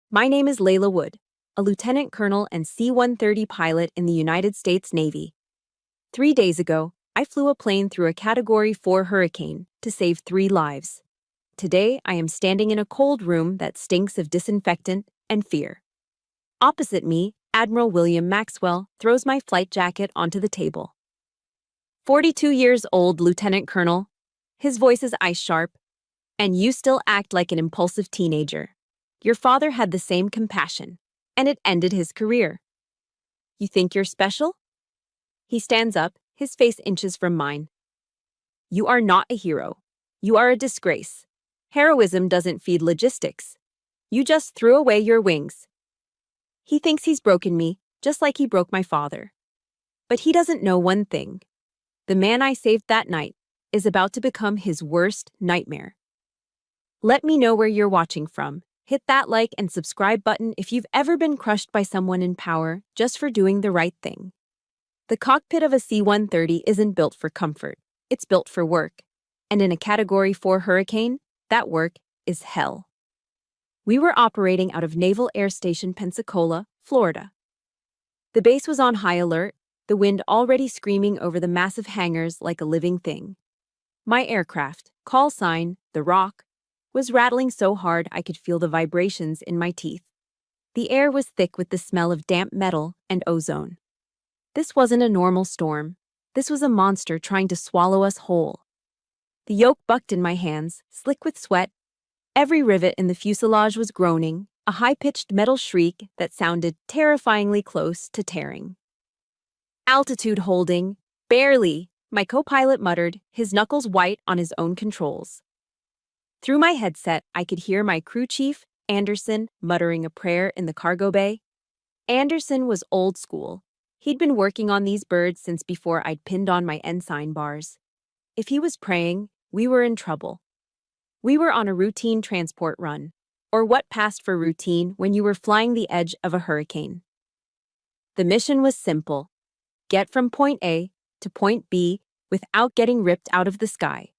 My name is Layla Wood, a lieutenant colonel and C-130 pilot in the United States Navy. 3 days ago, I flew a plane through a Category 4 hurricane to save 3 lives. Today, I am standing in a cold room that stinks of disinfectant and fear. Opposite me, Admiral William Maxwell throws my flight jacket onto the table. 42 years old, Lieutenant Colonel. His voice is ice-sharp. And you still act like an impulsive teenager. Your father had the same compassion, and it ended his career. You think you're special? He stands up, his face inches from mine. You are not a hero. You are a disgrace. Heroism doesn't feed logistics. You just threw away your wings. He thinks he's broken me, just like he broke my father. But he doesn't know one thing. The man I saved that night is about to become his worst nightmare. Let me know where you're watching from. Hit that like and subscribe button if you've ever been crushed by someone in power just for doing the right thing. The cockpit of a C-130 isn't built for comfort. It's built for work. And in a Category 4 hurricane, that work is hell. We were operating out of Naval Air Station Pensacola, Florida. The base was on high alert, the wind already screaming over the massive hangars like a living thing. My aircraft, call sign, The Rock, was rattling so hard I could feel the vibrations in my teeth. The air was thick with the smell of damp metal and ozone. This wasn't a normal storm. This was a monster trying to swallow us whole. The yoke bucked in my hands, slick with sweat. Every rivet in the fuselage was groaning, a high-pitched metal shriek that sounded terrifyingly close to tearing. Altitude holding, barely, my co-pilot muttered, his knuckles white on his own controls. Through my headset, I could hear my crew chief, Anderson, muttering a prayer in the cargo bay. Anderson was old school. He'd been working on these birds since before I'd pinned on my ensign bars. If he was praying, we were in trouble. We were on a routine transport run, or what passed for routine when you were flying the edge of a hurricane. The mission was simple: get from point A to point B without getting ripped out of the sky.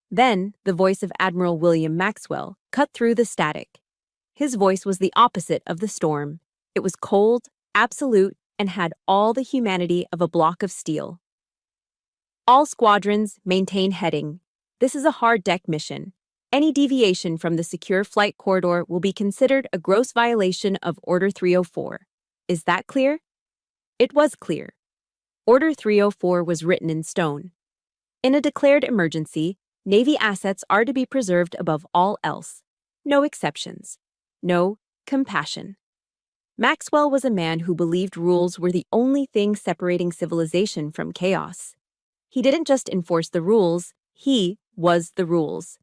Then, the voice of Admiral William Maxwell cut through the static. His voice was the opposite of the storm. It was cold, absolute, and had all the humanity of a block of steel. All squadrons maintain heading. This is a hard deck mission. Any deviation from the secure flight corridor will be considered a gross violation of Order 304. Is that clear? It was clear. Order 304 was written in stone. In a declared emergency, Navy assets are to be preserved above all else. No exceptions. No compassion. Maxwell was a man who believed rules were the only thing separating civilization from chaos. He didn't just enforce the rules, he was the rules.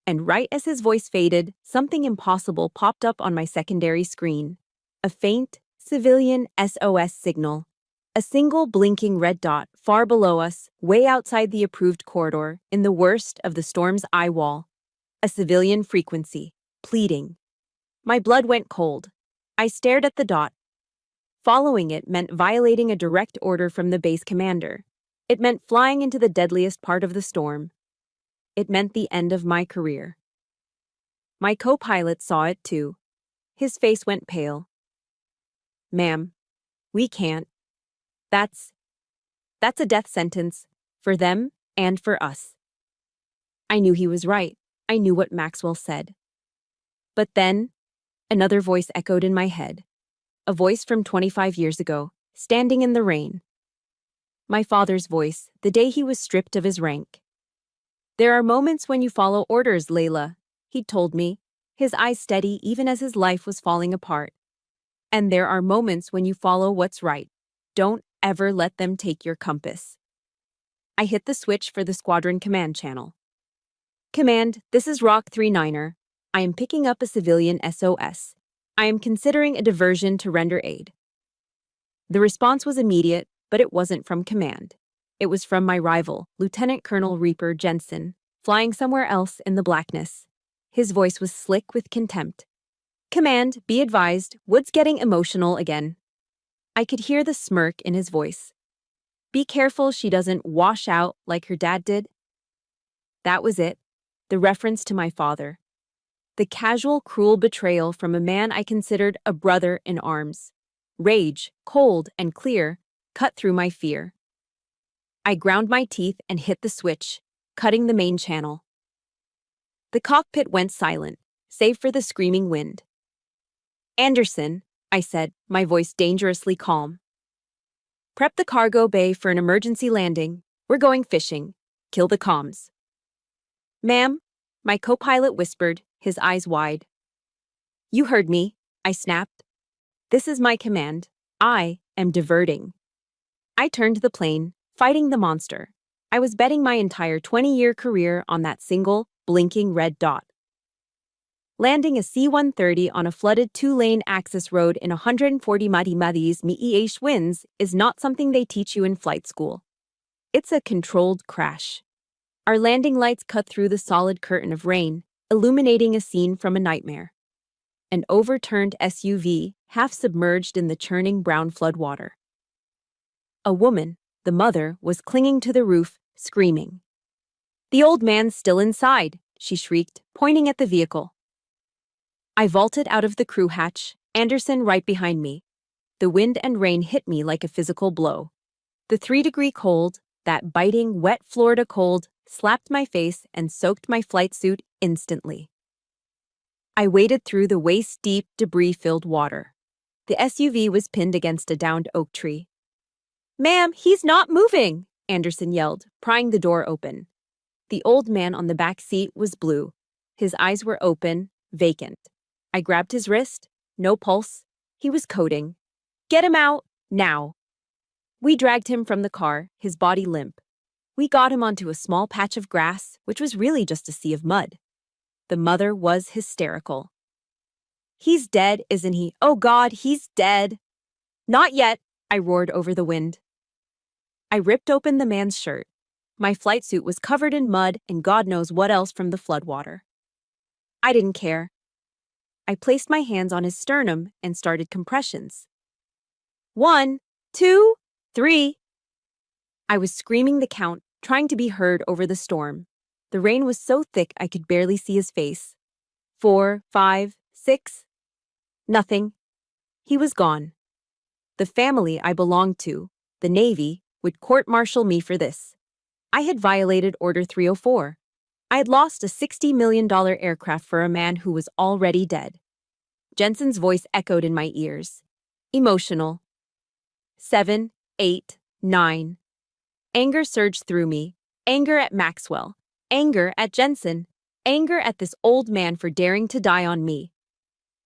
And right as his voice faded, something impossible popped up on my secondary screen. A faint, civilian SOS signal. A single blinking red dot far below us, way outside the approved corridor, in the worst of the storm's eye wall. A civilian frequency, pleading. My blood went cold. I stared at the dot. Following it meant violating a direct order from the base commander. It meant flying into the deadliest part of the storm. It meant the end of my career. My co-pilot saw it too. His face went pale. Ma'am, we can't. That's a death sentence, for them and for us. I knew he was right. I knew what Maxwell said. But then, another voice echoed in my head. A voice from 25 years ago, standing in the rain. My father's voice, the day he was stripped of his rank. There are moments when you follow orders, Layla, he'd told me, his eyes steady even as his life was falling apart. And there are moments when you follow what's right. Don't ever let them take your compass. I hit the switch for the squadron command channel. Command, this is Rock 39er. I am picking up a civilian SOS. I am considering a diversion to render aid. The response was immediate, but it wasn't from command. It was from my rival, Lieutenant Colonel Reaper Jensen, flying somewhere else in the blackness. His voice was slick with contempt. Command, be advised, Wood's getting emotional again. I could hear the smirk in his voice. Be careful she doesn't wash out like her dad did. That was it, the reference to my father. The casual, cruel betrayal from a man I considered a brother in arms. Rage, cold and clear, cut through my fear. I ground my teeth and hit the switch, cutting the main channel. The cockpit went silent, save for the screaming wind. "Anderson," I said, my voice dangerously calm. "Prep the cargo bay for an emergency landing. We're going fishing. Kill the comms." "Ma'am," my co-pilot whispered, his eyes wide. "You heard me," I snapped. "This is my command. I am diverting." I turned the plane, fighting the monster. I was betting my entire 20-year career on that single, blinking red dot. Landing a C-130 on a flooded 2-lane access road in 140 mph winds is not something they teach you in flight school. It's a controlled crash. Our landing lights cut through the solid curtain of rain, illuminating a scene from a nightmare. An overturned SUV, half submerged in the churning brown floodwater. A woman, the mother, was clinging to the roof, screaming. "The old man's still inside," she shrieked, pointing at the vehicle. I vaulted out of the crew hatch, Anderson right behind me. The wind and rain hit me like a physical blow. The 3-degree cold, that biting, wet Florida cold, slapped my face and soaked my flight suit instantly. I waded through the waist-deep, debris-filled water. The SUV was pinned against a downed oak tree. "Ma'am, he's not moving!" Anderson yelled, prying the door open. The old man on the back seat was blue. His eyes were open, vacant. I grabbed his wrist. No pulse. He was coding. "Get him out, now!" We dragged him from the car, his body limp. We got him onto a small patch of grass, which was really just a sea of mud. The mother was hysterical. "He's dead, isn't he? Oh God, he's dead!" "Not yet," I roared over the wind. I ripped open the man's shirt. My flight suit was covered in mud and God knows what else from the floodwater. I didn't care. I placed my hands on his sternum and started compressions. 1, 2, 3. I was screaming the count, trying to be heard over the storm. The rain was so thick I could barely see his face. 4, 5, 6. Nothing. He was gone. The family I belonged to, the Navy, would court-martial me for this. I had violated Order 304. I had lost a $60 million aircraft for a man who was already dead. Jensen's voice echoed in my ears. Emotional. 7, 8, 9. Anger surged through me. Anger at Maxwell. Anger at Jensen. Anger at this old man for daring to die on me.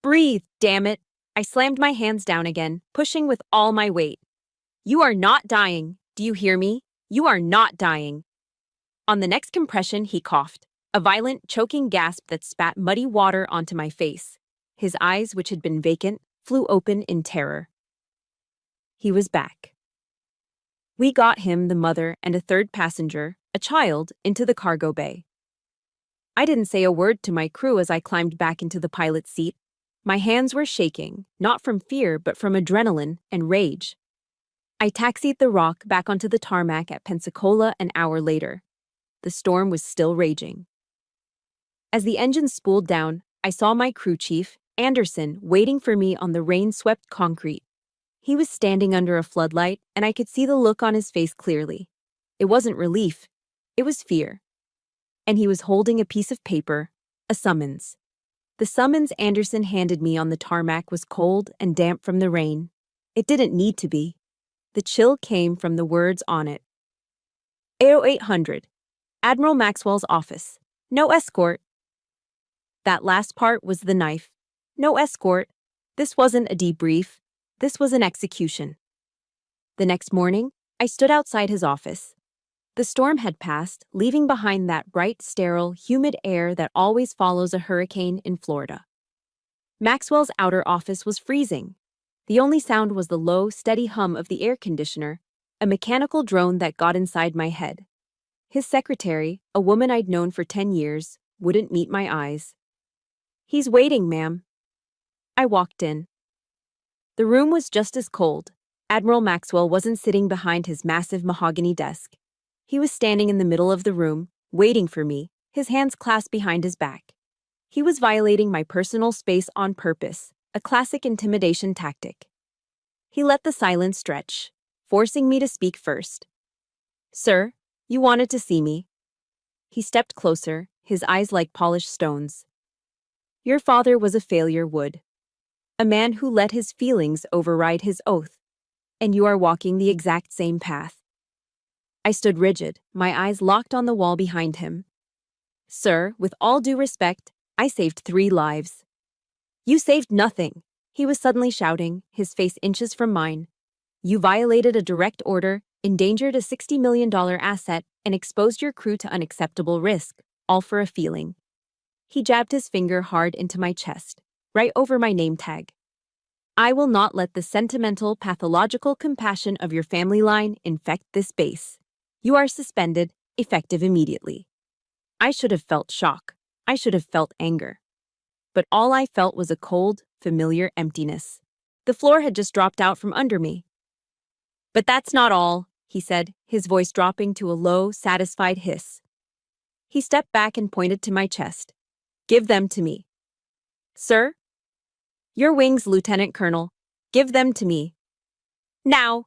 "Breathe, damn it!" I slammed my hands down again, pushing with all my weight. "You are not dying. Do you hear me? You are not dying." On the next compression, he coughed, a violent, choking gasp that spat muddy water onto my face. His eyes, which had been vacant, flew open in terror. He was back. We got him, the mother, and a third passenger, a child, into the cargo bay. I didn't say a word to my crew as I climbed back into the pilot's seat. My hands were shaking, not from fear but from adrenaline and rage. I taxied the Rock back onto the tarmac at Pensacola an hour later. The storm was still raging. As the engine spooled down, I saw my crew chief, Anderson, waiting for me on the rain-swept concrete. He was standing under a floodlight, and I could see the look on his face clearly. It wasn't relief. It was fear. And he was holding a piece of paper, a summons. The summons Anderson handed me on the tarmac was cold and damp from the rain. It didn't need to be. The chill came from the words on it. AO 800. Admiral Maxwell's office. No escort. That last part was the knife. No escort. This wasn't a debrief. This was an execution. The next morning, I stood outside his office. The storm had passed, leaving behind that bright, sterile, humid air that always follows a hurricane in Florida. Maxwell's outer office was freezing. The only sound was the low, steady hum of the air conditioner, a mechanical drone that got inside my head. His secretary, a woman I'd known for 10 years, wouldn't meet my eyes. "He's waiting, ma'am." I walked in. The room was just as cold. Admiral Maxwell wasn't sitting behind his massive mahogany desk. He was standing in the middle of the room, waiting for me, his hands clasped behind his back. He was violating my personal space on purpose, a classic intimidation tactic. He let the silence stretch, forcing me to speak first. Sir, you wanted to see me. He stepped closer, his eyes like polished stones. Your father was a failure, Wood. A man who let his feelings override his oath, and you are walking the exact same path. I stood rigid, my eyes locked on the wall behind him. Sir, with all due respect, I saved 3 lives. You saved nothing, he was suddenly shouting, his face inches from mine. You violated a direct order, endangered a $60 million asset, and exposed your crew to unacceptable risk, all for a feeling. He jabbed his finger hard into my chest, right over my name tag. I will not let the sentimental, pathological compassion of your family line infect this base. You are suspended, effective immediately. I should have felt shock. I should have felt anger. But all I felt was a cold, familiar emptiness. The floor had just dropped out from under me. But that's not all, he said, his voice dropping to a low, satisfied hiss. He stepped back and pointed to my chest. Give them to me. Sir? Your wings, Lieutenant Colonel. Give them to me. Now!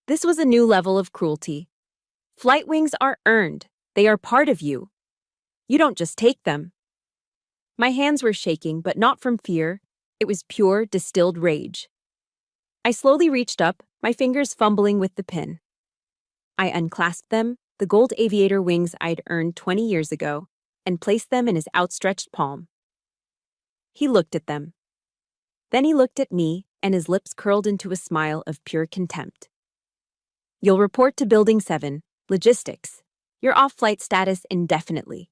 This was a new level of cruelty. Flight wings are earned. They are part of you. You don't just take them. My hands were shaking, but not from fear. It was pure, distilled rage. I slowly reached up, my fingers fumbling with the pin. I unclasped them, the gold aviator wings I'd earned 20 years ago, and placed them in his outstretched palm. He looked at them. Then he looked at me, and his lips curled into a smile of pure contempt. You'll report to Building 7, Logistics. Your off-flight status indefinitely.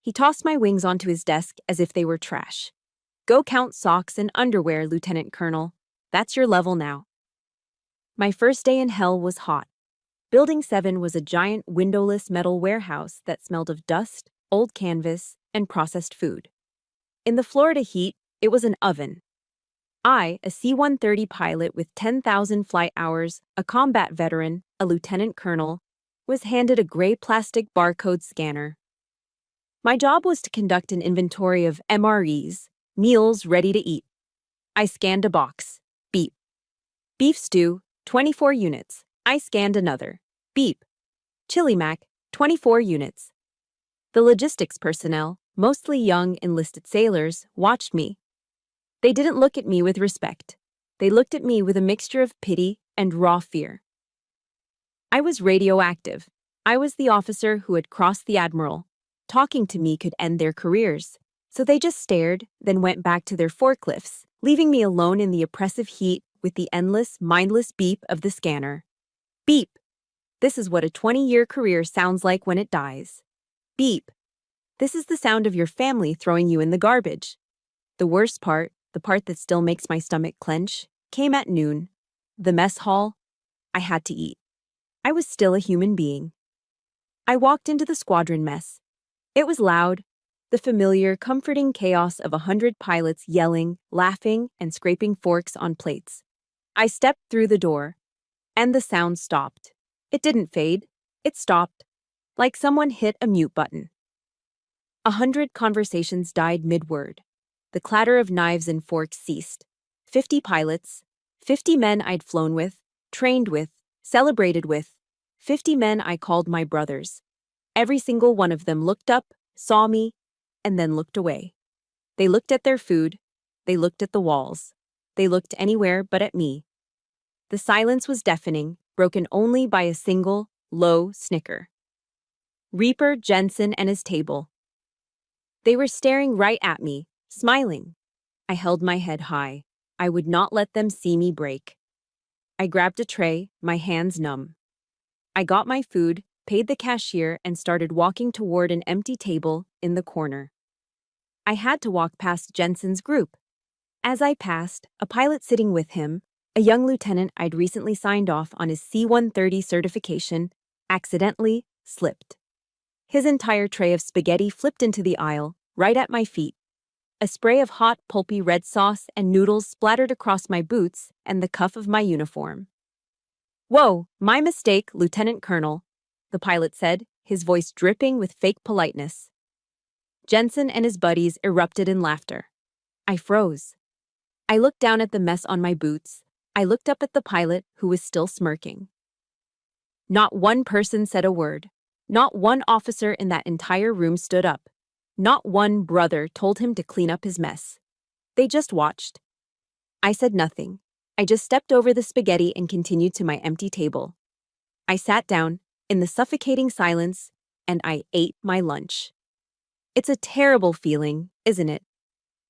He tossed my wings onto his desk as if they were trash. Go count socks and underwear, Lieutenant Colonel. That's your level now. My first day in hell was hot. Building 7 was a giant windowless metal warehouse that smelled of dust, old canvas, and processed food. In the Florida heat, it was an oven. I, a C-130 pilot with 10,000 flight hours, a combat veteran, a lieutenant colonel, was handed a gray plastic barcode scanner. My job was to conduct an inventory of MREs, meals ready to eat. I scanned a box. Beep. Beef stew, 24 units. I scanned another. Beep. Chili mac, 24 units. The logistics personnel, mostly young enlisted sailors, watched me. They didn't look at me with respect. They looked at me with a mixture of pity and raw fear. I was radioactive. I was the officer who had crossed the Admiral. Talking to me could end their careers. So they just stared, then went back to their forklifts, leaving me alone in the oppressive heat with the endless, mindless beep of the scanner. Beep. This is what a 20-year career sounds like when it dies. Beep. This is the sound of your family throwing you in the garbage. The worst part, the part that still makes my stomach clench, came at noon. The mess hall. I had to eat. I was still a human being. I walked into the squadron mess. It was loud, the familiar, comforting chaos of 100 pilots yelling, laughing, and scraping forks on plates. I stepped through the door, and the sound stopped. It didn't fade. It stopped, like someone hit a mute button. 100 conversations died mid-word. The clatter of knives and forks ceased. 50 pilots, 50 men I'd flown with, trained with, celebrated with, 50 men I called my brothers. Every single one of them looked up, saw me, and then looked away. They looked at their food. They looked at the walls. They looked anywhere but at me. The silence was deafening, broken only by a single, low snicker. Reaper, Jensen, and his table. They were staring right at me, smiling. I held my head high. I would not let them see me break. I grabbed a tray, my hands numb. I got my food, paid the cashier, and started walking toward an empty table in the corner. I had to walk past Jensen's group. As I passed, a pilot sitting with him, a young lieutenant I'd recently signed off on his C-130 certification, accidentally slipped. His entire tray of spaghetti flipped into the aisle, right at my feet. A spray of hot, pulpy red sauce and noodles splattered across my boots and the cuff of my uniform. "Whoa, my mistake, Lieutenant Colonel," the pilot said, his voice dripping with fake politeness. Jensen and his buddies erupted in laughter. I froze. I looked down at the mess on my boots. I looked up at the pilot, who was still smirking. Not one person said a word. Not one officer in that entire room stood up. Not one brother told him to clean up his mess. They just watched. I said nothing. I just stepped over the spaghetti and continued to my empty table. I sat down, in the suffocating silence, and I ate my lunch. It's a terrible feeling, isn't it?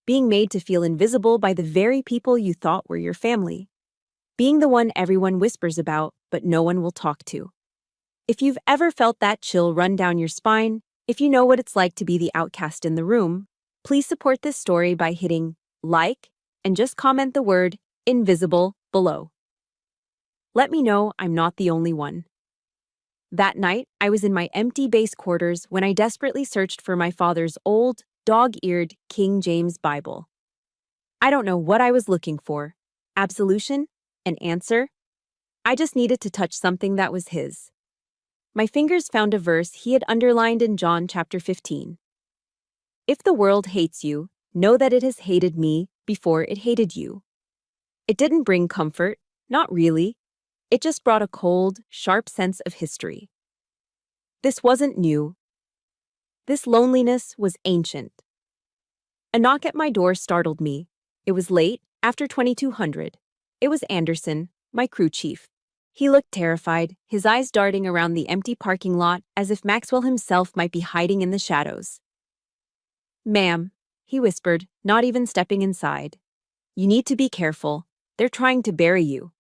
Being made to feel invisible by the very people you thought were your family. Being the one everyone whispers about, but no one will talk to. If you've ever felt that chill run down your spine, if you know what it's like to be the outcast in the room, please support this story by hitting like and just comment the word invisible below. Let me know I'm not the only one. That night, I was in my empty base quarters when I desperately searched for my father's old, dog-eared King James Bible. I don't know what I was looking for. Absolution? An answer? I just needed to touch something that was his. My fingers found a verse he had underlined in John chapter 15. If the world hates you, know that it has hated me before it hated you. It didn't bring comfort, not really. It just brought a cold, sharp sense of history. This wasn't new. This loneliness was ancient. A knock at my door startled me. It was late, after 2200. It was Anderson, my crew chief. He looked terrified, his eyes darting around the empty parking lot as if Maxwell himself might be hiding in the shadows. "Ma'am," he whispered, not even stepping inside. "You need to be careful. They're trying to bury you."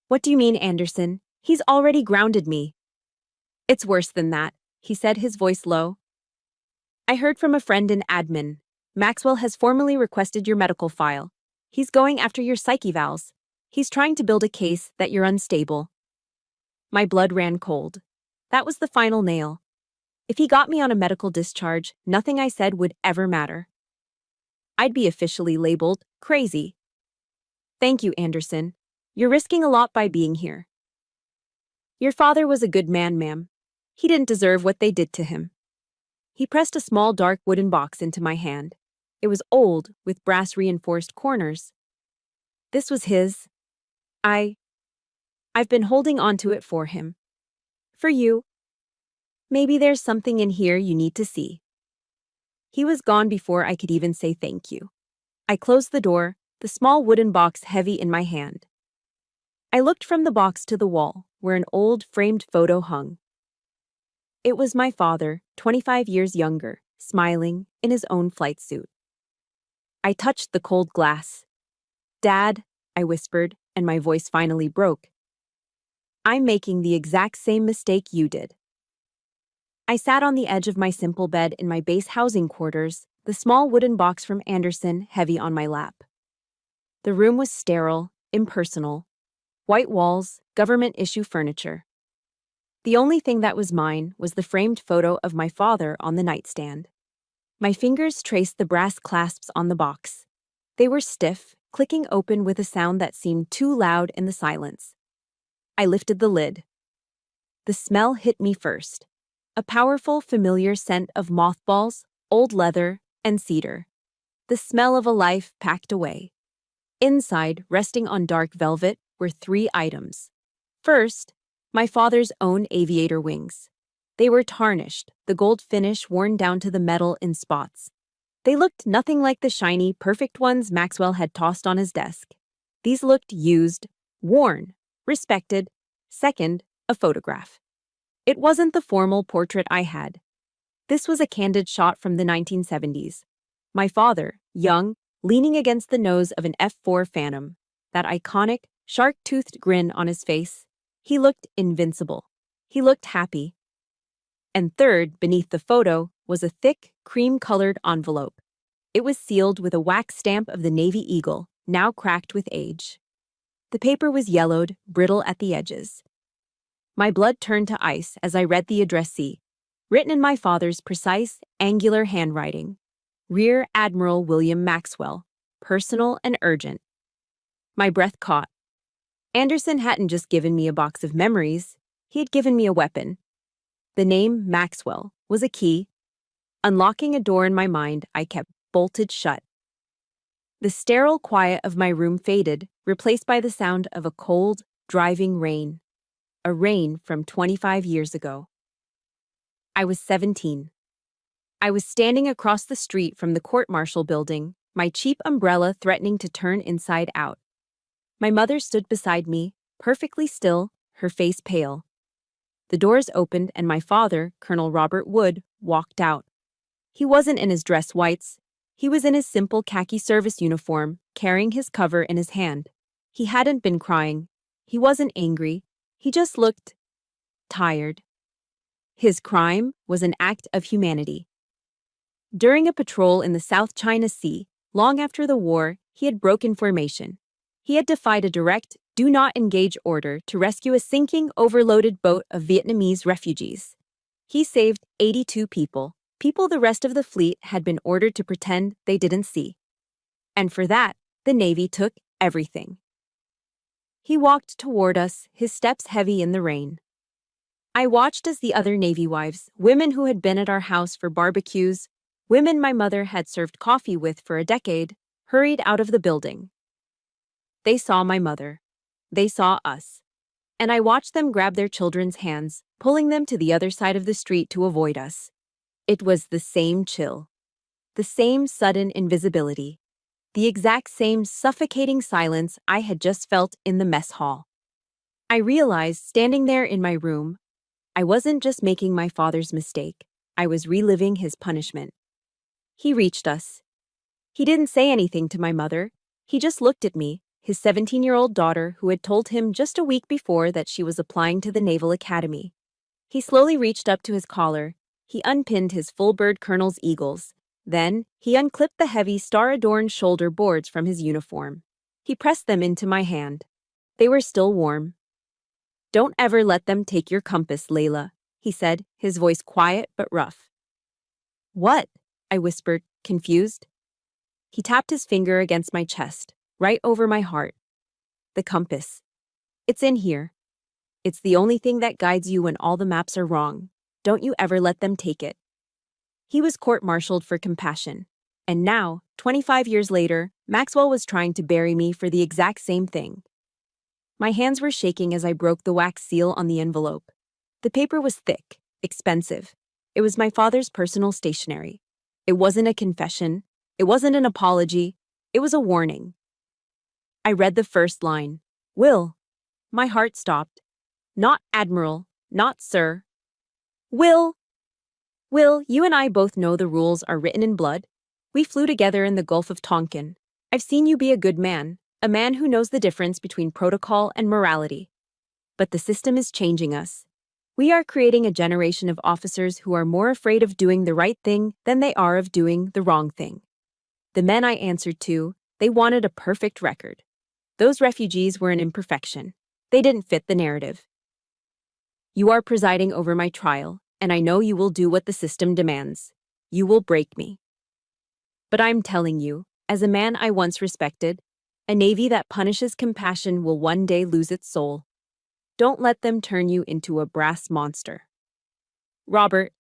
"What do you mean, Anderson? He's already grounded me." "It's worse than that," he said, his voice low. "I heard from a friend in admin. Maxwell has formally requested your medical file. He's going after your psych evals. He's trying to build a case that you're unstable." My blood ran cold. That was the final nail. If he got me on a medical discharge, nothing I said would ever matter. I'd be officially labeled crazy. "Thank you, Anderson. You're risking a lot by being here." "Your father was a good man, ma'am. He didn't deserve what they did to him." He pressed a small dark wooden box into my hand. It was old, with brass-reinforced corners. This was his. I've been holding on to it for him. For you. Maybe there's something in here you need to see. He was gone before I could even say thank you. I closed the door, the small wooden box heavy in my hand. I looked from the box to the wall, where an old framed photo hung. It was my father, 25 years younger, smiling, in his own flight suit. I touched the cold glass. "Dad," I whispered, and my voice finally broke. "I'm making the exact same mistake you did." I sat on the edge of my simple bed in my base housing quarters, the small wooden box from Anderson heavy on my lap. The room was sterile, impersonal. White walls, government-issue furniture. The only thing that was mine was the framed photo of my father on the nightstand. My fingers traced the brass clasps on the box. They were stiff, clicking open with a sound that seemed too loud in the silence. I lifted the lid. The smell hit me first. A powerful, familiar scent of mothballs, old leather, and cedar. The smell of a life packed away. Inside, resting on dark velvet, were 3 items. First, my father's own aviator wings. They were tarnished, the gold finish worn down to the metal in spots. They looked nothing like the shiny, perfect ones Maxwell had tossed on his desk. These looked used, worn, respected. Second, a photograph. It wasn't the formal portrait I had. This was a candid shot from the 1970s. My father, young, leaning against the nose of an F-4 Phantom. That iconic, shark-toothed grin on his face. He looked invincible. He looked happy. And third, beneath the photo, was a thick, cream-colored envelope. It was sealed with a wax stamp of the Navy Eagle, now cracked with age. The paper was yellowed, brittle at the edges. My blood turned to ice as I read the addressee, written in my father's precise, angular handwriting. Rear Admiral William Maxwell, personal and urgent. My breath caught. Anderson hadn't just given me a box of memories, he had given me a weapon. The name Maxwell was a key. Unlocking a door in my mind I kept bolted shut. The sterile quiet of my room faded, replaced by the sound of a cold, driving rain. A rain from 25 years ago. I was 17. I was standing across the street from the court-martial building, my cheap umbrella threatening to turn inside out. My mother stood beside me, perfectly still, her face pale. The doors opened and my father, Colonel Robert Wood, walked out. He wasn't in his dress whites. He was in his simple khaki service uniform, carrying his cover in his hand. He hadn't been crying. He wasn't angry. He just looked tired. His crime was an act of humanity. During a patrol in the South China Sea, long after the war, he had broken formation. He had defied a direct, do not engage order to rescue a sinking, overloaded boat of Vietnamese refugees. He saved 82 people the rest of the fleet had been ordered to pretend they didn't see. And for that, the Navy took everything. He walked toward us, his steps heavy in the rain. I watched as the other Navy wives, women who had been at our house for barbecues, women my mother had served coffee with for a decade, hurried out of the building. They saw my mother. They saw us. And I watched them grab their children's hands, pulling them to the other side of the street to avoid us. It was the same chill. The same sudden invisibility. The exact same suffocating silence I had just felt in the mess hall. I realized, standing there in my room, I wasn't just making my father's mistake. I was reliving his punishment. He reached us. He didn't say anything to my mother. He just looked at me, his 17-year-old daughter who had told him just a week before that she was applying to the Naval Academy. He slowly reached up to his collar. He unpinned his full-bird colonel's eagles. Then, he unclipped the heavy star-adorned shoulder boards from his uniform. He pressed them into my hand. They were still warm. "Don't ever let them take your compass, Layla," he said, his voice quiet but rough. "What?" I whispered, confused. He tapped his finger against my chest, right over my heart. "The compass. It's in here. It's the only thing that guides you when all the maps are wrong. Don't you ever let them take it." He was court-martialed for compassion. And now, 25 years later, Maxwell was trying to bury me for the exact same thing. My hands were shaking as I broke the wax seal on the envelope. The paper was thick, expensive. It was my father's personal stationery. It wasn't a confession. It wasn't an apology. It was a warning. I read the first line. "Will." My heart stopped. Not Admiral, not Sir. Will. Will, you and I both know the rules are written in blood. We flew together in the Gulf of Tonkin. I've seen you be a good man, a man who knows the difference between protocol and morality. But the system is changing us. We are creating a generation of officers who are more afraid of doing the right thing than they are of doing the wrong thing. The men I answered to, they wanted a perfect record. Those refugees were an imperfection. They didn't fit the narrative. You are presiding over my trial, and I know you will do what the system demands. You will break me. But I'm telling you, as a man I once respected, a Navy that punishes compassion will one day lose its soul. Don't let them turn you into a brass monster. Robert.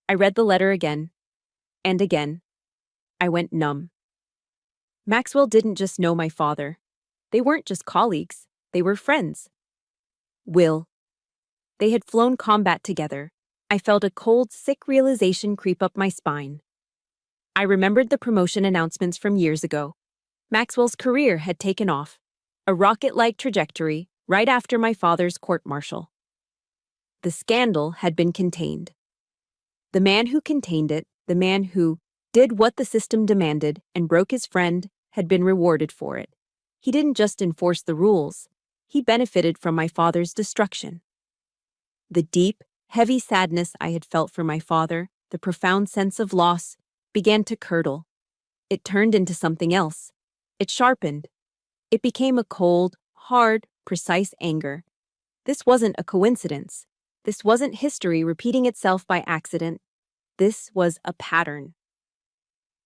I read the letter again. And again. I went numb. Maxwell didn't just know my father. They weren't just colleagues. They were friends. Will. They had flown combat together. I felt a cold, sick realization creep up my spine. I remembered the promotion announcements from years ago. Maxwell's career had taken off. A rocket-like trajectory right after my father's court-martial. The scandal had been contained. The man who contained it, the man who did what the system demanded and broke his friend, had been rewarded for it. He didn't just enforce the rules. He benefited from my father's destruction. The deep, heavy sadness I had felt for my father, the profound sense of loss, began to curdle. It turned into something else. It sharpened. It became a cold, hard, precise anger. This wasn't a coincidence. This wasn't history repeating itself by accident. This was a pattern.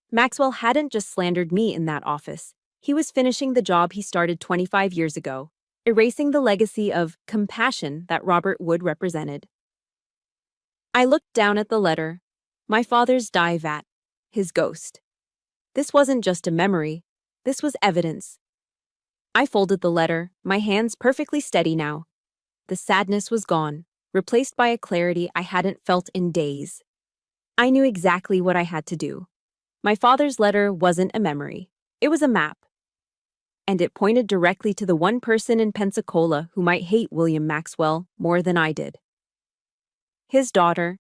Maxwell hadn't just slandered me in that office. He was finishing the job he started 25 years ago, erasing the legacy of compassion that Robert Wood represented. I looked down at the letter. My father's dye vat. His ghost. This wasn't just a memory. This was evidence. I folded the letter, my hands perfectly steady now. The sadness was gone, replaced by a clarity I hadn't felt in days. I knew exactly what I had to do. My father's letter wasn't a memory. It was a map. And it pointed directly to the one person in Pensacola who might hate William Maxwell more than I did. His daughter.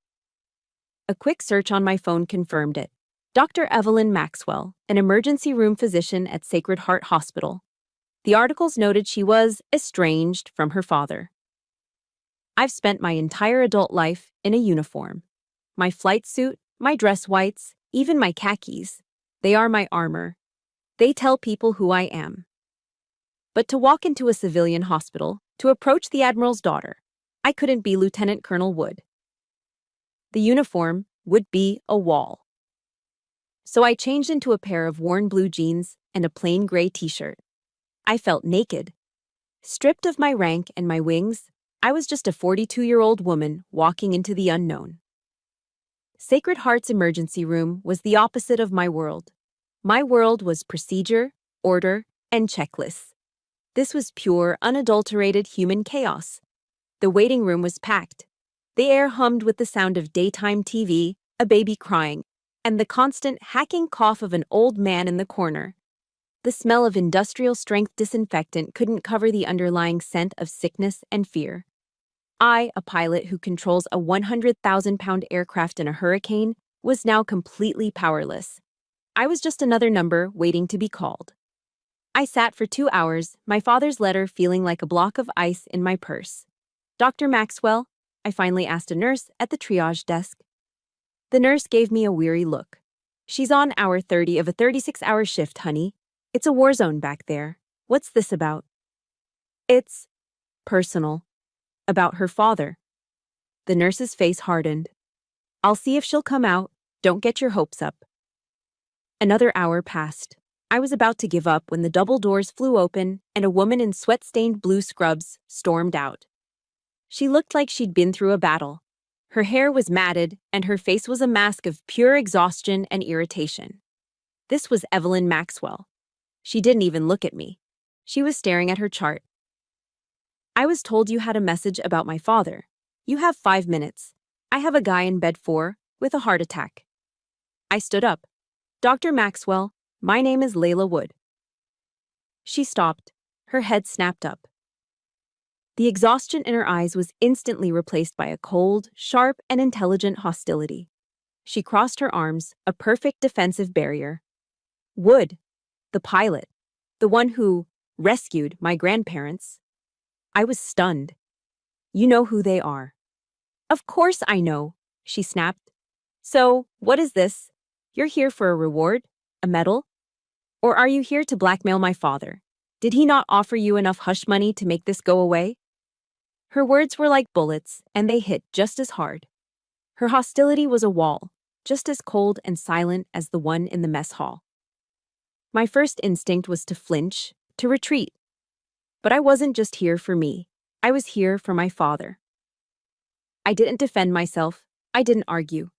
A quick search on my phone confirmed it. Dr. Evelyn Maxwell, an emergency room physician at Sacred Heart Hospital. The articles noted she was estranged from her father. I've spent my entire adult life in a uniform. My flight suit, my dress whites, even my khakis. They are my armor. They tell people who I am. But to walk into a civilian hospital, to approach the Admiral's daughter, I couldn't be Lieutenant Colonel Wood. The uniform would be a wall. So I changed into a pair of worn blue jeans and a plain gray t-shirt. I felt naked. Stripped of my rank and my wings, I was just a 42-year-old woman walking into the unknown. Sacred Heart's emergency room was the opposite of my world. My world was procedure, order, and checklists. This was pure, unadulterated human chaos. The waiting room was packed. The air hummed with the sound of daytime TV, a baby crying, and the constant hacking cough of an old man in the corner. The smell of industrial-strength disinfectant couldn't cover the underlying scent of sickness and fear. I, a pilot who controls a 100,000-pound aircraft in a hurricane, was now completely powerless. I was just another number waiting to be called. I sat for 2 hours, my father's letter feeling like a block of ice in my purse. "Dr. Maxwell?" I finally asked a nurse at the triage desk. The nurse gave me a weary look. "She's on hour 30 of a 36-hour shift, honey. It's a war zone back there. What's this about?" "It's personal. About her father." The nurse's face hardened. "I'll see if she'll come out. Don't get your hopes up." Another hour passed. I was about to give up when the double doors flew open and a woman in sweat-stained blue scrubs stormed out. She looked like she'd been through a battle. Her hair was matted, and her face was a mask of pure exhaustion and irritation. This was Evelyn Maxwell. She didn't even look at me. She was staring at her chart. "I was told you had a message about my father. You have 5 minutes. I have a guy in bed 4 with a heart attack." I stood up. "Dr. Maxwell, my name is Layla Wood." She stopped. Her head snapped up. The exhaustion in her eyes was instantly replaced by a cold, sharp, and intelligent hostility. She crossed her arms, a perfect defensive barrier. Wood, the pilot, the one who rescued my grandparents. I was stunned. "You know who they are." "Of course I know," she snapped. "So, what is this? You're here for a reward? A medal? Or are you here to blackmail my father? Did he not offer you enough hush money to make this go away?" Her words were like bullets, and they hit just as hard. Her hostility was a wall, just as cold and silent as the one in the mess hall. My first instinct was to flinch, to retreat. But I wasn't just here for me. I was here for my father. I didn't defend myself. I didn't argue.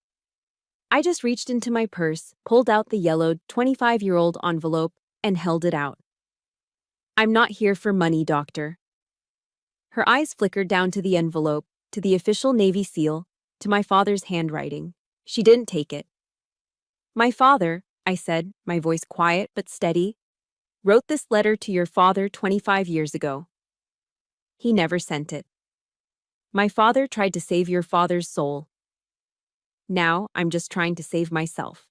I just reached into my purse, pulled out the yellowed 25-year-old envelope, and held it out. "I'm not here for money, doctor." Her eyes flickered down to the envelope, to the official Navy seal, to my father's handwriting. She didn't take it. "My father," I said, my voice quiet but steady, "wrote this letter to your father 25 years ago. He never sent it. My father tried to save your father's soul. Now I'm just trying to save myself."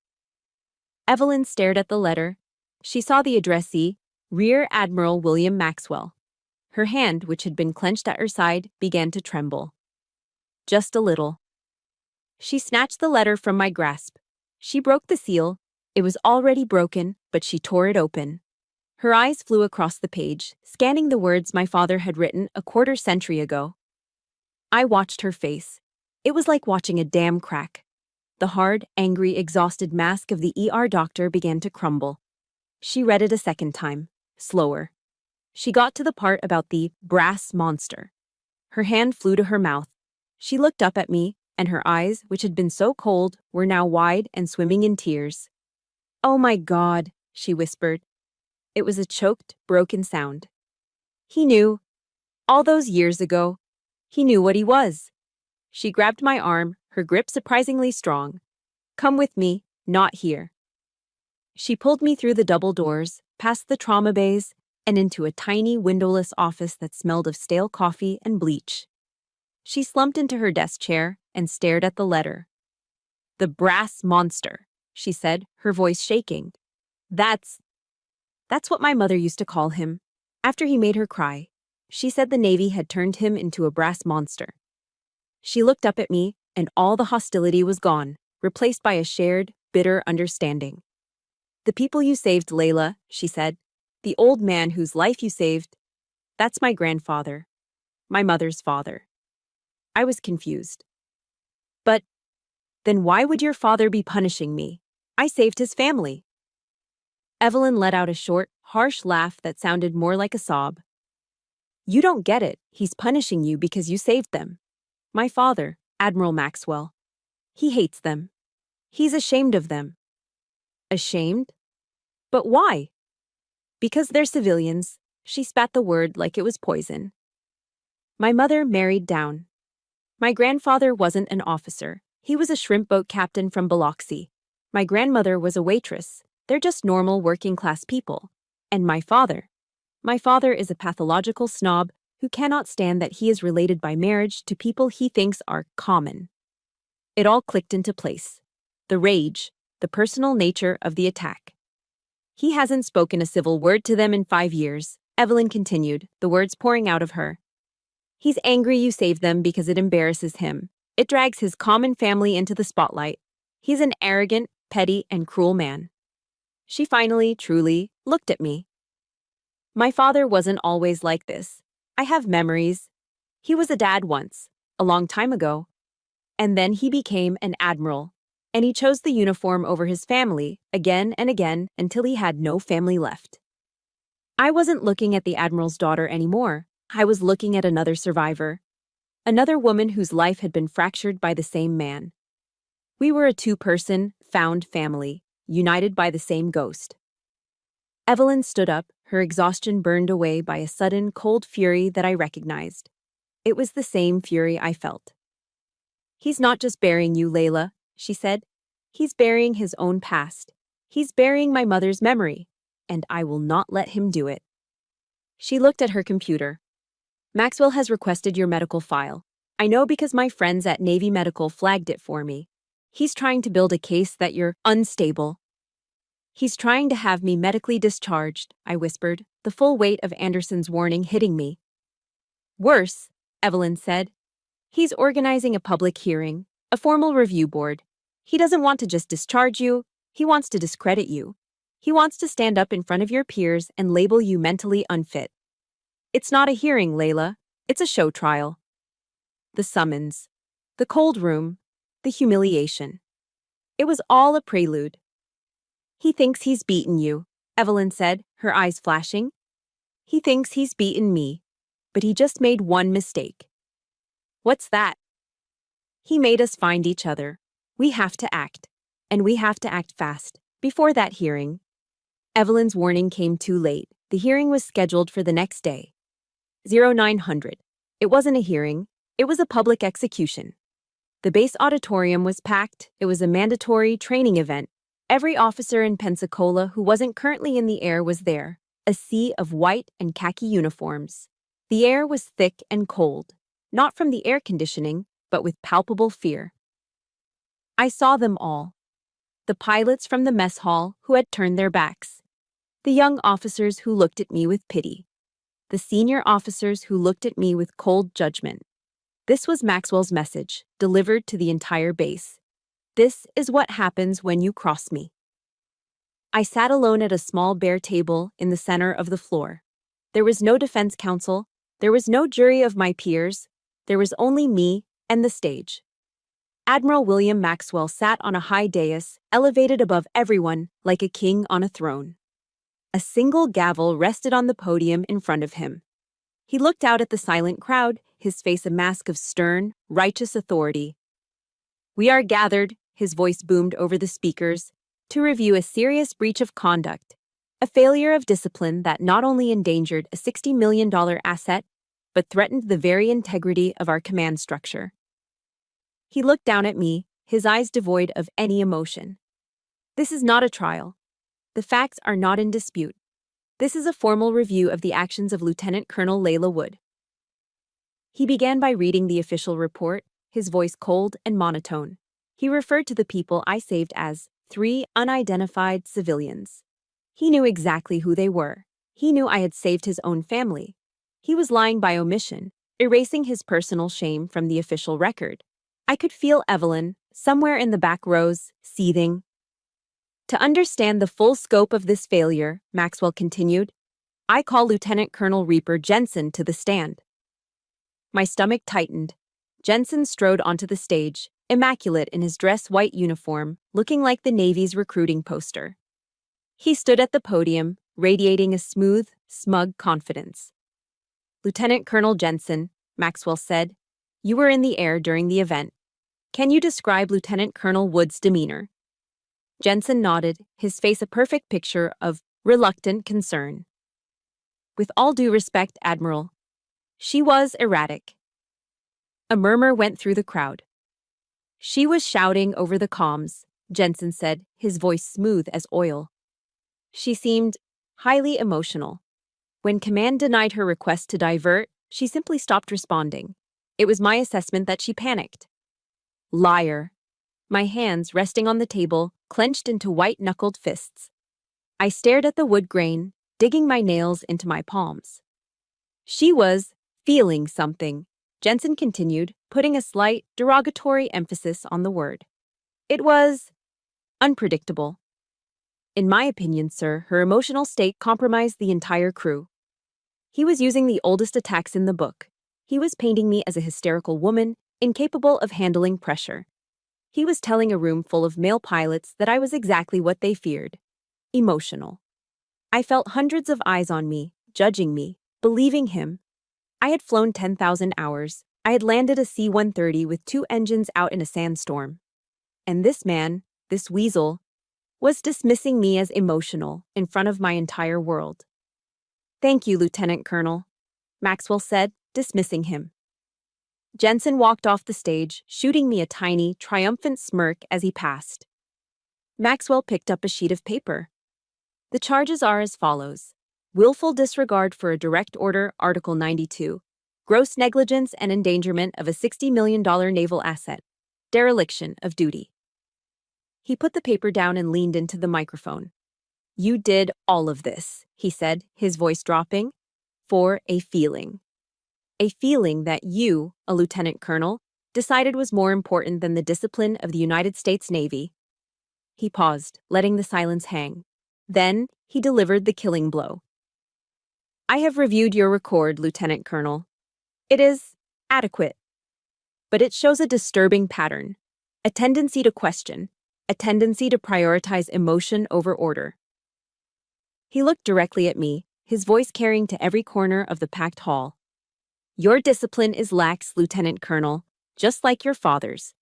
Evelyn stared at the letter. She saw the addressee, Rear Admiral William Maxwell. Her hand, which had been clenched at her side, began to tremble. Just a little. She snatched the letter from my grasp. She broke the seal. It was already broken, but she tore it open. Her eyes flew across the page, scanning the words my father had written a quarter-century ago. I watched her face. It was like watching a dam crack. The hard, angry, exhausted mask of the ER doctor began to crumble. She read it a second time, slower. She got to the part about the brass monster. Her hand flew to her mouth. She looked up at me, and her eyes, which had been so cold, were now wide and swimming in tears. "Oh my God," she whispered. It was a choked, broken sound. He knew. All those years ago, he knew what he was. She grabbed my arm, her grip surprisingly strong. "Come with me, not here." She pulled me through the double doors, past the trauma bays, and into a tiny windowless office that smelled of stale coffee and bleach. She slumped into her desk chair and stared at the letter. "The brass monster," she said, her voice shaking. That's what my mother used to call him. After he made her cry, she said the Navy had turned him into a brass monster. She looked up at me, and all the hostility was gone, replaced by a shared, bitter understanding. "The people you saved, Layla," she said. "The old man whose life you saved. That's my grandfather. My mother's father." I was confused. "But then why would your father be punishing me? I saved his family." Evelyn let out a short, harsh laugh that sounded more like a sob. "You don't get it. He's punishing you because you saved them. My father, Admiral Maxwell. He hates them. He's ashamed of them." "Ashamed? But why?" "Because they're civilians." She spat the word like it was poison. "My mother married down. My grandfather wasn't an officer. He was a shrimp boat captain from Biloxi. My grandmother was a waitress. They're just normal working-class people. And my father is a pathological snob who cannot stand that he is related by marriage to people he thinks are common." It all clicked into place. The rage, the personal nature of the attack. "He hasn't spoken a civil word to them in 5 years," Evelyn continued, the words pouring out of her. "He's angry you saved them because it embarrasses him. It drags his common family into the spotlight. He's an arrogant, petty, and cruel man." She finally, truly, looked at me. "My father wasn't always like this. I have memories. He was a dad once, a long time ago. And then he became an admiral. And he chose the uniform over his family, again and again, until he had no family left. I wasn't looking at the admiral's daughter anymore. I was looking at another survivor. Another woman whose life had been fractured by the same man. We were a two-person, found family, united by the same ghost." Evelyn stood up, her exhaustion burned away by a sudden, cold fury that I recognized. It was the same fury I felt. "He's not just burying you, Layla," she said. "He's burying his own past. He's burying my mother's memory, and I will not let him do it." She looked at her computer. "Maxwell has requested your medical file. I know because my friends at Navy Medical flagged it for me. He's trying to build a case that you're unstable." "He's trying to have me medically discharged," I whispered, the full weight of Anderson's warning hitting me. "Worse," Evelyn said. "He's organizing a public hearing, a formal review board. He doesn't want to just discharge you, he wants to discredit you. He wants to stand up in front of your peers and label you mentally unfit. It's not a hearing, Layla. It's a show trial." The summons, the cold room, the humiliation. It was all a prelude. "He thinks he's beaten you," Evelyn said, her eyes flashing. "He thinks he's beaten me, but he just made one mistake." "What's that?" "He made us find each other. We have to act, and we have to act fast, before that hearing." Evelyn's warning came too late. The hearing was scheduled for the next day. 0900. It wasn't a hearing, it was a public execution. The base auditorium was packed. It was a mandatory training event. Every officer in Pensacola who wasn't currently in the air was there, a sea of white and khaki uniforms. The air was thick and cold, not from the air conditioning, but with palpable fear. I saw them all. The pilots from the mess hall who had turned their backs. The young officers who looked at me with pity. The senior officers who looked at me with cold judgment. This was Maxwell's message, delivered to the entire base. This is what happens when you cross me. I sat alone at a small bare table in the center of the floor. There was no defense counsel. There was no jury of my peers. There was only me and the stage. Admiral William Maxwell sat on a high dais, elevated above everyone like a king on a throne. A single gavel rested on the podium in front of him. He looked out at the silent crowd, his face a mask of stern, righteous authority. We are gathered, his voice boomed over the speakers, to review a serious breach of conduct, a failure of discipline that not only endangered a $60 million asset, but threatened the very integrity of our command structure. He looked down at me, his eyes devoid of any emotion. This is not a trial. The facts are not in dispute. This is a formal review of the actions of Lieutenant Colonel Layla Wood. He began by reading the official report, his voice cold and monotone. He referred to the people I saved as 3 unidentified civilians. He knew exactly who they were. He knew I had saved his own family. He was lying by omission, erasing his personal shame from the official record. I could feel Evelyn, somewhere in the back rows, seething. To understand the full scope of this failure, Maxwell continued, I call Lieutenant Colonel Reaper Jensen to the stand. My stomach tightened. Jensen strode onto the stage, immaculate in his dress-white uniform, looking like the Navy's recruiting poster. He stood at the podium, radiating a smooth, smug confidence. Lieutenant Colonel Jensen, Maxwell said, you were in the air during the event. Can you describe Lieutenant Colonel Wood's demeanor? Jensen nodded, his face a perfect picture of reluctant concern. With all due respect, Admiral, she was erratic. A murmur went through the crowd. She was shouting over the comms, Jensen said, his voice smooth as oil. She seemed highly emotional. When command denied her request to divert, she simply stopped responding. It was my assessment that she panicked. Liar. My hands, resting on the table, clenched into white-knuckled fists. I stared at the wood grain, digging my nails into my palms. She was feeling something, Jensen continued, putting a slight, derogatory emphasis on the word. It was unpredictable. In my opinion, sir, her emotional state compromised the entire crew. He was using the oldest attacks in the book. He was painting me as a hysterical woman, incapable of handling pressure. He was telling a room full of male pilots that I was exactly what they feared. Emotional. I felt hundreds of eyes on me, judging me, believing him. I had flown 10,000 hours. I had landed a C-130 with 2 engines out in a sandstorm. And this man, this weasel, was dismissing me as emotional in front of my entire world. Thank you, Lieutenant Colonel, Maxwell said, dismissing him. Jensen walked off the stage, shooting me a tiny, triumphant smirk as he passed. Maxwell picked up a sheet of paper. The charges are as follows. Willful disregard for a direct order, Article 92. Gross negligence and endangerment of a $60 million naval asset. Dereliction of duty. He put the paper down and leaned into the microphone. You did all of this, he said, his voice dropping, for a feeling. A feeling that you, a lieutenant colonel, decided was more important than the discipline of the United States Navy. He paused, letting the silence hang. Then, he delivered the killing blow. I have reviewed your record, Lieutenant Colonel. It is adequate. But it shows a disturbing pattern, a tendency to question, a tendency to prioritize emotion over order. He looked directly at me, his voice carrying to every corner of the packed hall. Your discipline is lax, Lieutenant Colonel, just like your father's.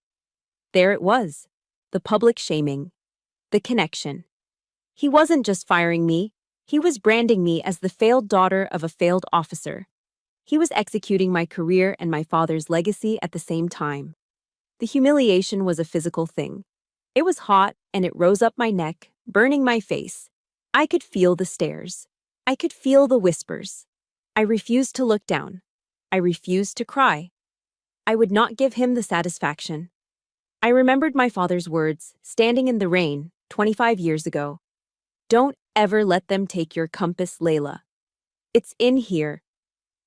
There it was, the public shaming, the connection. He wasn't just firing me, he was branding me as the failed daughter of a failed officer. He was executing my career and my father's legacy at the same time. The humiliation was a physical thing. It was hot, and it rose up my neck, burning my face. I could feel the stares. I could feel the whispers. I refused to look down. I refused to cry. I would not give him the satisfaction. I remembered my father's words, standing in the rain, 25 years ago. Don't ever let them take your compass, Layla. It's in here.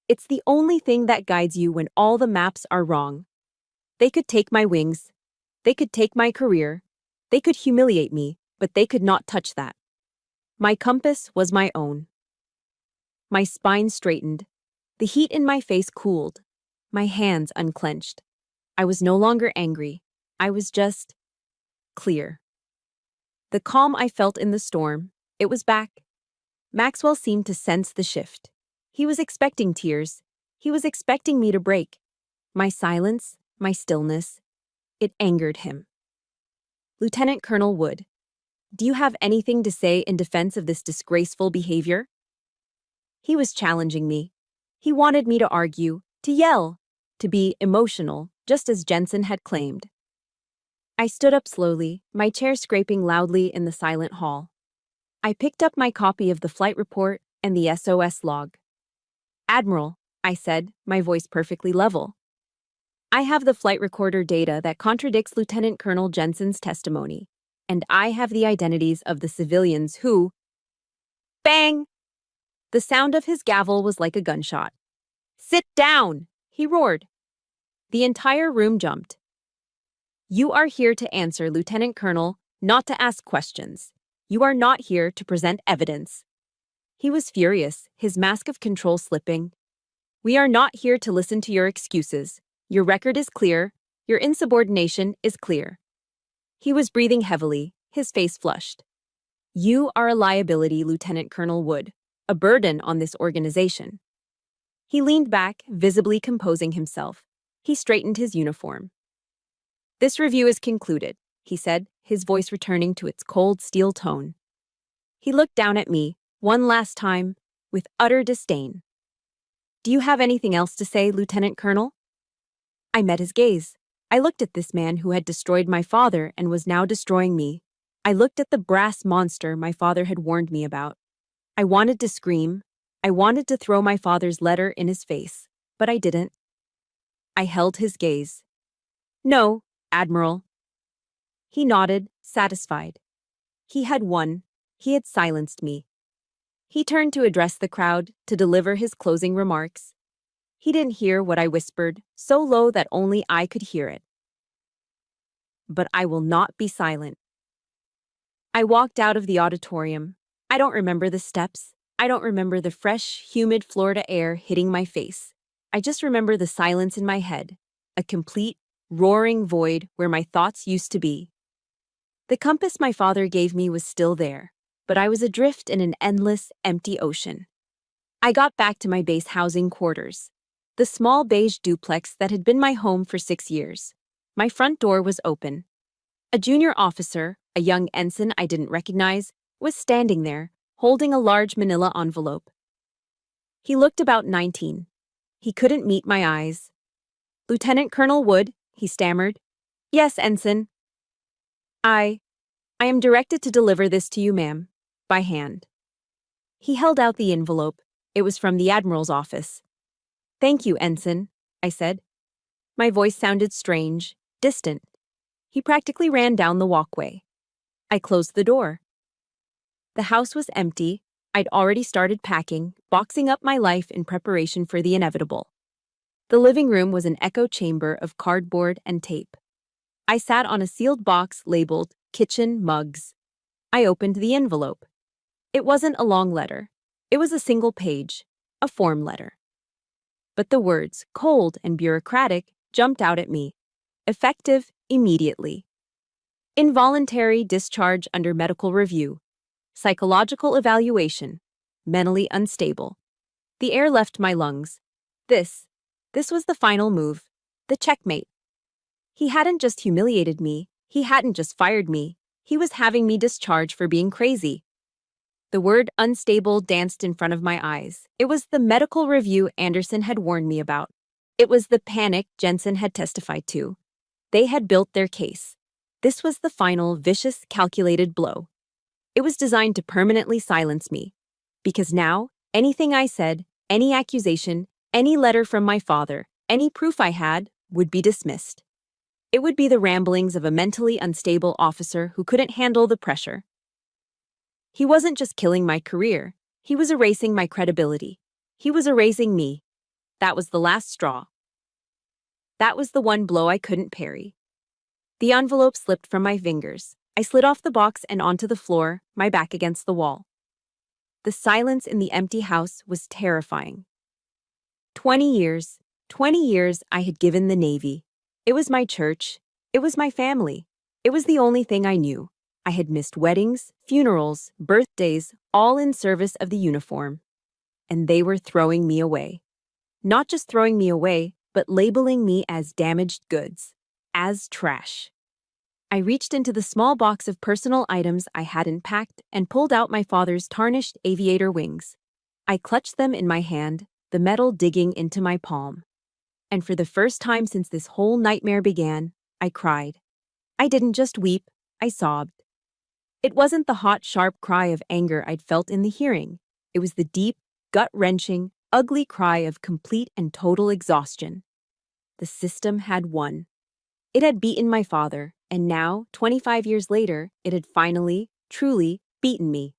It's the only thing that guides you when all the maps are wrong. They could take my wings. They could take my career. They could humiliate me, but they could not touch that. My compass was my own. My spine straightened. The heat in my face cooled. My hands unclenched. I was no longer angry. I was just clear. The calm I felt in the storm, it was back. Maxwell seemed to sense the shift. He was expecting tears. He was expecting me to break. My silence, my stillness. It angered him. Lieutenant Colonel Wood, do you have anything to say in defense of this disgraceful behavior? He was challenging me. He wanted me to argue, to yell, to be emotional, just as Jensen had claimed. I stood up slowly, my chair scraping loudly in the silent hall. I picked up my copy of the flight report and the SOS log. Admiral, I said, my voice perfectly level. I have the flight recorder data that contradicts Lieutenant Colonel Jensen's testimony, and I have the identities of the civilians who… Bang! The sound of his gavel was like a gunshot. Sit down! He roared. The entire room jumped. You are here to answer, Lieutenant Colonel, not to ask questions. You are not here to present evidence. He was furious, his mask of control slipping. We are not here to listen to your excuses. Your record is clear. Your insubordination is clear. He was breathing heavily, his face flushed. You are a liability, Lieutenant Colonel Wood, a burden on this organization. He leaned back, visibly composing himself. He straightened his uniform. This review is concluded, he said, his voice returning to its cold steel tone. He looked down at me, one last time, with utter disdain. Do you have anything else to say, Lieutenant Colonel? I met his gaze. I looked at this man who had destroyed my father and was now destroying me. I looked at the brass monster my father had warned me about. I wanted to scream. I wanted to throw my father's letter in his face, but I didn't. I held his gaze. No, Admiral. He nodded, satisfied. He had won. He had silenced me. He turned to address the crowd, to deliver his closing remarks. He didn't hear what I whispered, so low that only I could hear it. But I will not be silent. I walked out of the auditorium. I don't remember the steps. I don't remember the fresh, humid Florida air hitting my face. I just remember the silence in my head, a complete, roaring void where my thoughts used to be. The compass my father gave me was still there, but I was adrift in an endless, empty ocean. I got back to my base housing quarters, the small beige duplex that had been my home for 6 years. My front door was open. A junior officer, a young ensign I didn't recognize, was standing there, holding a large manila envelope. He looked about 19. He couldn't meet my eyes. Lieutenant Colonel Wood, he stammered. Yes, Ensign. I am directed to deliver this to you, ma'am, by hand. He held out the envelope. It was from the Admiral's office. Thank you, Ensign, I said. My voice sounded strange, distant. He practically ran down the walkway. I closed the door. The house was empty. I'd already started packing, boxing up my life in preparation for the inevitable. The living room was an echo chamber of cardboard and tape. I sat on a sealed box labeled Kitchen Mugs. I opened the envelope. It wasn't a long letter. It was a single page, a form letter. But the words, cold and bureaucratic, jumped out at me. Effective immediately. Involuntary discharge under medical review. Psychological evaluation. Mentally unstable. The air left my lungs. This was the final move. The checkmate. He hadn't just humiliated me. He hadn't just fired me. He was having me discharged for being crazy. The word unstable danced in front of my eyes. It was the medical review Anderson had warned me about. It was the panic Jensen had testified to. They had built their case. This was the final, vicious, calculated blow. It was designed to permanently silence me. Because now, anything I said, any accusation, any letter from my father, any proof I had, would be dismissed. It would be the ramblings of a mentally unstable officer who couldn't handle the pressure. He wasn't just killing my career. He was erasing my credibility. He was erasing me. That was the last straw. That was the one blow I couldn't parry. The envelope slipped from my fingers. I slid off the box and onto the floor, my back against the wall. The silence in the empty house was terrifying. 20 years I had given the Navy. It was my church. It was my family. It was the only thing I knew. I had missed weddings, funerals, birthdays, all in service of the uniform. And they were throwing me away. Not just throwing me away, but labeling me as damaged goods. as trash. I reached into the small box of personal items I hadn't packed and pulled out my father's tarnished aviator wings. I clutched them in my hand, the metal digging into my palm. And for the first time since this whole nightmare began, I cried. I didn't just weep, I sobbed. It wasn't the hot, sharp cry of anger I'd felt in the hearing. It was the deep, gut-wrenching, ugly cry of complete and total exhaustion. The system had won. It had beaten my father, and now, 25 years later, it had finally, truly, beaten me.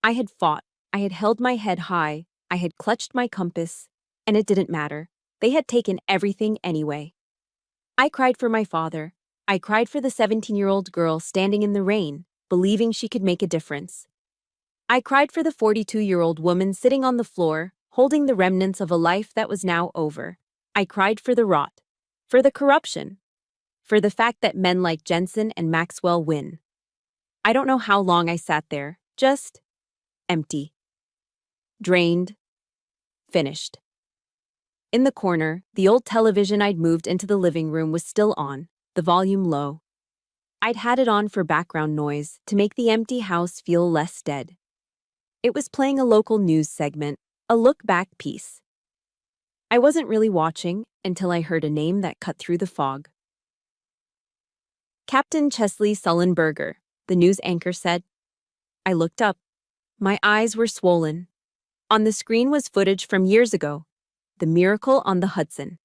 I had fought, I had held my head high, I had clutched my compass, and it didn't matter. They had taken everything anyway. I cried for my father. I cried for the 17-year-old girl standing in the rain, believing she could make a difference. I cried for the 42-year-old woman sitting on the floor, holding the remnants of a life that was now over. I cried for the rot, for the corruption, for the fact that men like Jensen and Maxwell win. I don't know how long I sat there, just empty. Drained. Finished. In the corner, the old television I'd moved into the living room was still on, the volume low. I'd had it on for background noise to make the empty house feel less dead. It was playing a local news segment, a look-back piece. I wasn't really watching until I heard a name that cut through the fog. Captain Chesley Sullenberger, the news anchor said. I looked up. My eyes were swollen. On the screen was footage from years ago. The miracle on the Hudson.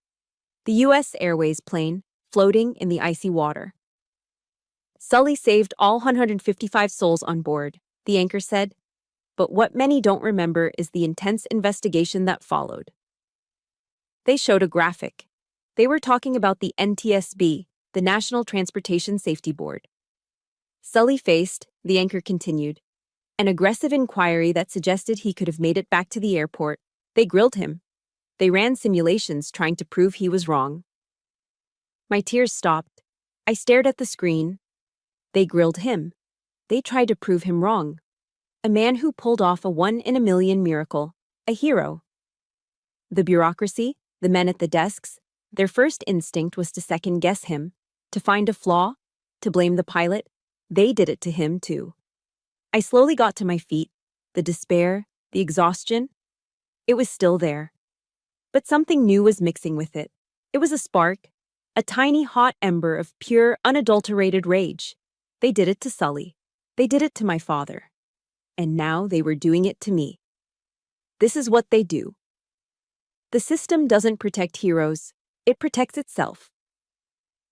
The U.S. Airways plane, floating in the icy water. Sully saved all 155 souls on board, the anchor said. But what many don't remember is the intense investigation that followed. They showed a graphic. They were talking about the NTSB, the National Transportation Safety Board. Sully faced, the anchor continued, an aggressive inquiry that suggested he could have made it back to the airport. They grilled him. They ran simulations trying to prove he was wrong. My tears stopped. I stared at the screen. They grilled him. They tried to prove him wrong. A man who pulled off a one-in-a-million miracle. A hero. The bureaucracy, the men at the desks, their first instinct was to second-guess him, to find a flaw, to blame the pilot. They did it to him, too. I slowly got to my feet. The despair, the exhaustion. It was still there. But something new was mixing with it. It was a spark, a tiny hot ember of pure, unadulterated rage. They did it to Sully. They did it to my father. And now they were doing it to me. This is what they do. The system doesn't protect heroes. It protects itself.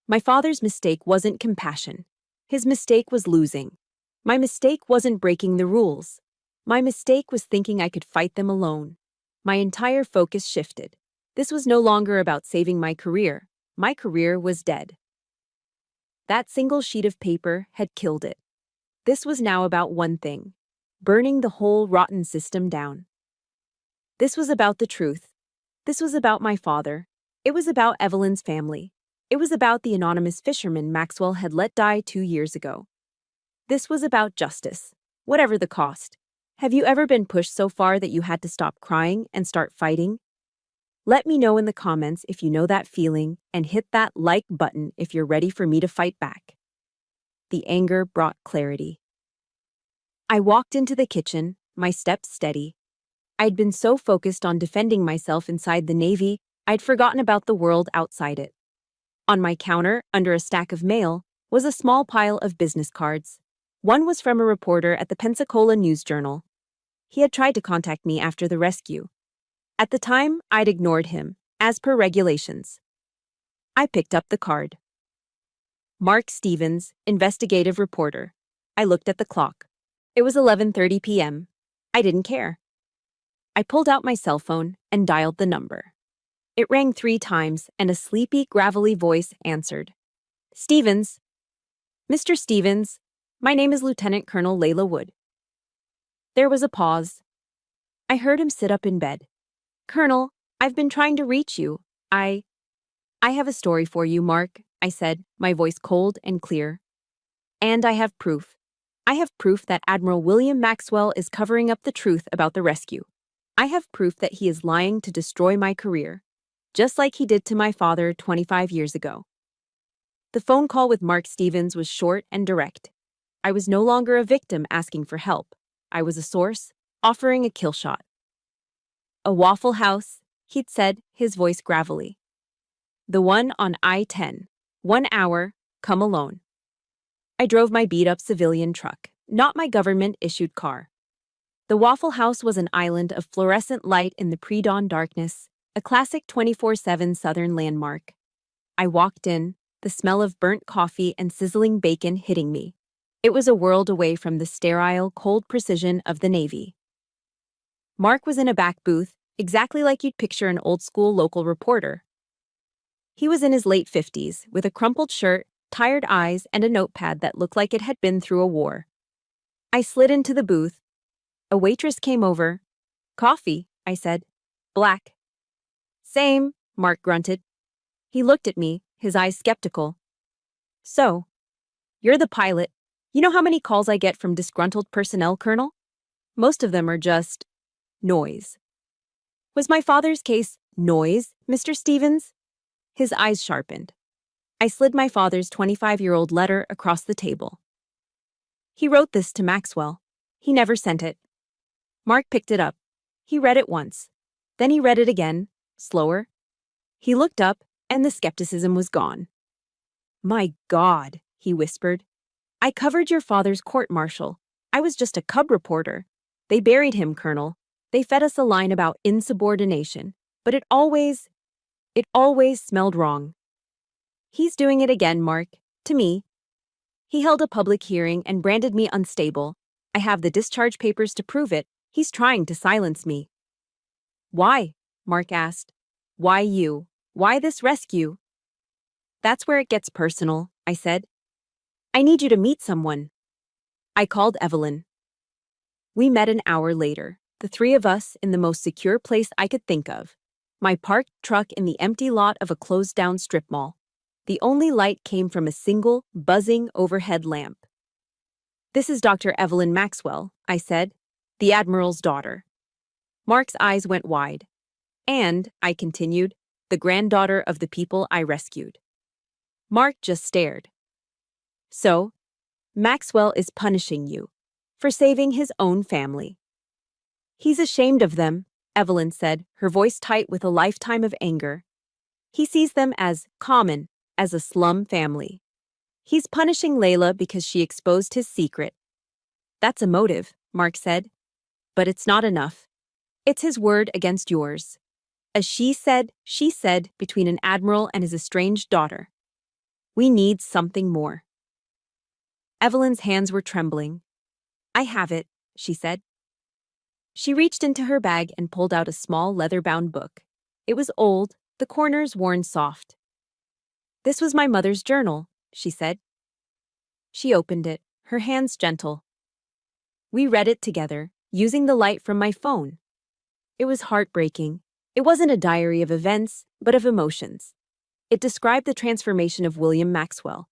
My father's mistake wasn't compassion. His mistake was losing. My mistake wasn't breaking the rules. My mistake was thinking I could fight them alone. My entire focus shifted. This was no longer about saving my career. My career was dead. That single sheet of paper had killed it. This was now about one thing: burning the whole rotten system down. This was about the truth. This was about my father. It was about Evelyn's family. It was about the anonymous fisherman Maxwell had let die 2 years ago. This was about justice, whatever the cost. Have you ever been pushed so far that you had to stop crying and start fighting? Let me know in the comments if you know that feeling, and hit that like button if you're ready for me to fight back. The anger brought clarity. I walked into the kitchen, my steps steady. I'd been so focused on defending myself inside the Navy, I'd forgotten about the world outside it. On my counter, under a stack of mail, was a small pile of business cards. One was from a reporter at the Pensacola News-Journal. He had tried to contact me after the rescue. At the time, I'd ignored him, as per regulations. I picked up the card. Mark Stevens, investigative reporter. I looked at the clock. It was 11:30 p.m. I didn't care. I pulled out my cell phone and dialed the number. It rang 3 times, and a sleepy, gravelly voice answered. Stevens. Mr. Stevens, my name is Lieutenant Colonel Layla Wood. There was a pause. I heard him sit up in bed. Colonel, I've been trying to reach you. I have a story for you, Mark, I said, my voice cold and clear. And I have proof. I have proof that Admiral William Maxwell is covering up the truth about the rescue. I have proof that he is lying to destroy my career, just like he did to my father 25 years ago. The phone call with Mark Stevens was short and direct. I was no longer a victim asking for help. I was a source, offering a kill shot. A Waffle House, he'd said, his voice gravelly. The one on I-10. 1 hour, come alone. I drove my beat-up civilian truck, not my government-issued car. The Waffle House was an island of fluorescent light in the pre-dawn darkness, a classic 24/7 Southern landmark. I walked in, the smell of burnt coffee and sizzling bacon hitting me. It was a world away from the sterile, cold precision of the Navy. Mark was in a back booth, exactly like you'd picture an old-school local reporter. He was in his late 50s, with a crumpled shirt, tired eyes, and a notepad that looked like it had been through a war. I slid into the booth. A waitress came over. "Coffee," I said. "Black." "Same," Mark grunted. He looked at me, his eyes skeptical. "So, you're the pilot. You know how many calls I get from disgruntled personnel, Colonel? Most of them are just noise." "Was my father's case noise, Mr. Stevens?" His eyes sharpened. I slid my father's 25-year-old letter across the table. "He wrote this to Maxwell. He never sent it." Mark picked it up. He read it once. Then he read it again, slower. He looked up, and the skepticism was gone. "My God," he whispered. "I covered your father's court-martial. I was just a cub reporter. They buried him, Colonel. They fed us a line about insubordination, but it always smelled wrong. He's doing it again, Mark, to me. He held a public hearing and branded me unstable. I have the discharge papers to prove it. He's trying to silence me." "Why?" Mark asked. "Why you? Why this rescue?" "That's where it gets personal," I said. "I need you to meet someone." I called Evelyn. We met an hour later, the three of us in the most secure place I could think of, my parked truck in the empty lot of a closed-down strip mall. The only light came from a single, buzzing overhead lamp. "This is Dr. Evelyn Maxwell," I said, "the Admiral's daughter." Mark's eyes went wide. "And," I continued, "the granddaughter of the people I rescued." Mark just stared. "So, Maxwell is punishing you for saving his own family." "He's ashamed of them," Evelyn said, her voice tight with a lifetime of anger. "He sees them as common, as a slum family. He's punishing Layla because she exposed his secret." "That's a motive," Mark said. "But it's not enough. It's his word against yours. A she said between an admiral and his estranged daughter. We need something more." Evelyn's hands were trembling. "I have it," she said. She reached into her bag and pulled out a small leather-bound book. It was old, the corners worn soft. "This was my mother's journal," she said. She opened it, her hands gentle. We read it together, using the light from my phone. It was heartbreaking. It wasn't a diary of events, but of emotions. It described the transformation of William Maxwell,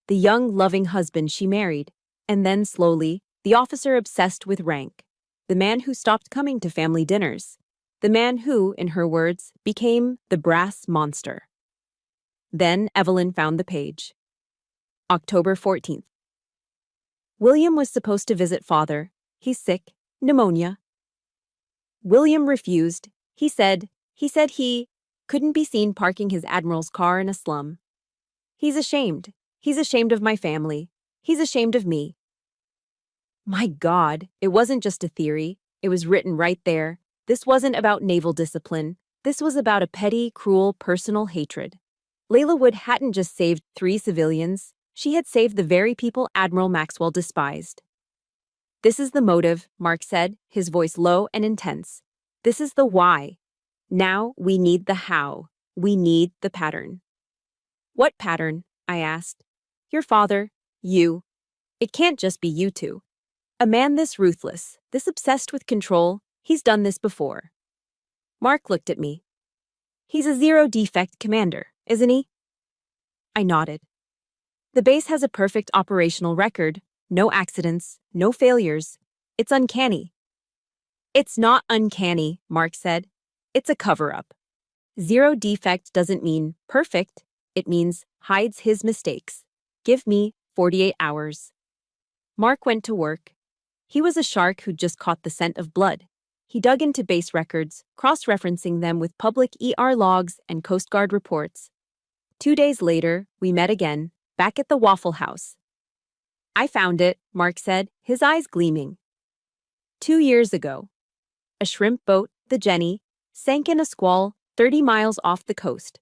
the young, loving husband she married, and then, slowly, the officer obsessed with rank, the man who stopped coming to family dinners, the man who, in her words, became the brass monster. Then Evelyn found the page. October 14th. William was supposed to visit father. He's sick, pneumonia. William refused. He said he couldn't be seen parking his Admiral's car in a slum. He's ashamed. He's ashamed of my family. He's ashamed of me. My God, it wasn't just a theory. It was written right there. This wasn't about naval discipline. This was about a petty, cruel, personal hatred. Layla Wood hadn't just saved 3 civilians. She had saved the very people Admiral Maxwell despised. "This is the motive," Mark said, his voice low and intense. "This is the why. Now we need the how. We need the pattern." "What pattern?" I asked. "Your father, you. It can't just be you two. A man this ruthless, this obsessed with control, he's done this before." Mark looked at me. "He's a zero-defect commander, isn't he?" I nodded. "The base has a perfect operational record. No accidents, no failures. It's uncanny." "It's not uncanny," Mark said. "It's a cover-up. Zero defect doesn't mean perfect. It means hides his mistakes. Give me 48 hours. Mark went to work. He was a shark who'd just caught the scent of blood. He dug into base records, cross-referencing them with public ER logs and Coast Guard reports. 2 days later, we met again, back at the Waffle House. I found it, Mark said, his eyes gleaming. 2 years ago, a shrimp boat, the Jenny, sank in a squall 30 miles off the coast.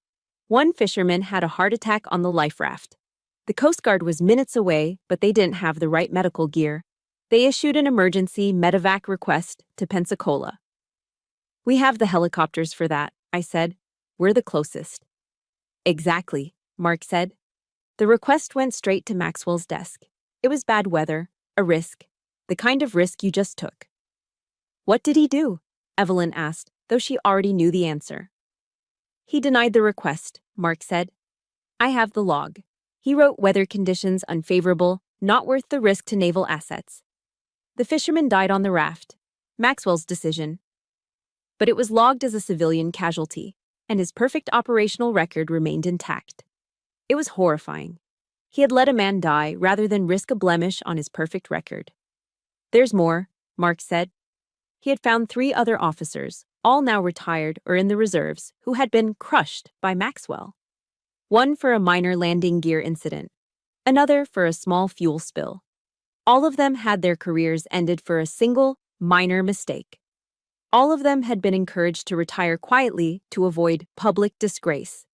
One fisherman had a heart attack on the life raft. The Coast Guard was minutes away, but they didn't have the right medical gear. They issued an emergency medevac request to Pensacola. We have the helicopters for that, I said. We're the closest. Exactly, Mark said. The request went straight to Maxwell's desk. It was bad weather, a risk, the kind of risk you just took. What did he do? Evelyn asked, though she already knew the answer. He denied the request, Mark said. I have the log. He wrote weather conditions unfavorable, not worth the risk to naval assets. The fisherman died on the raft. Maxwell's decision. But it was logged as a civilian casualty, and his perfect operational record remained intact. It was horrifying. He had let a man die rather than risk a blemish on his perfect record. There's more, Mark said. He had found 3 other officers, all now retired or in the reserves, who had been crushed by Maxwell. One for a minor landing gear incident, another for a small fuel spill. All of them had their careers ended for a single, minor mistake. All of them had been encouraged to retire quietly to avoid public disgrace.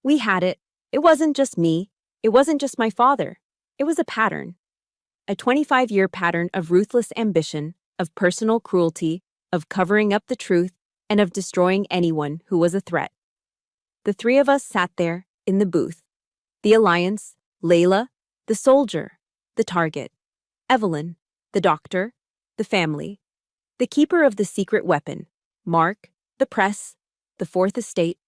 We had it. It wasn't just me. It wasn't just my father. It was a pattern. A 25-year pattern of ruthless ambition, of personal cruelty, of covering up the truth, and of destroying anyone who was a threat. The 3 of us sat there, in the booth. The Alliance, Layla, the soldier, the target, Evelyn, the doctor, the family, the keeper of the secret weapon, Mark, the press, the Fourth Estate.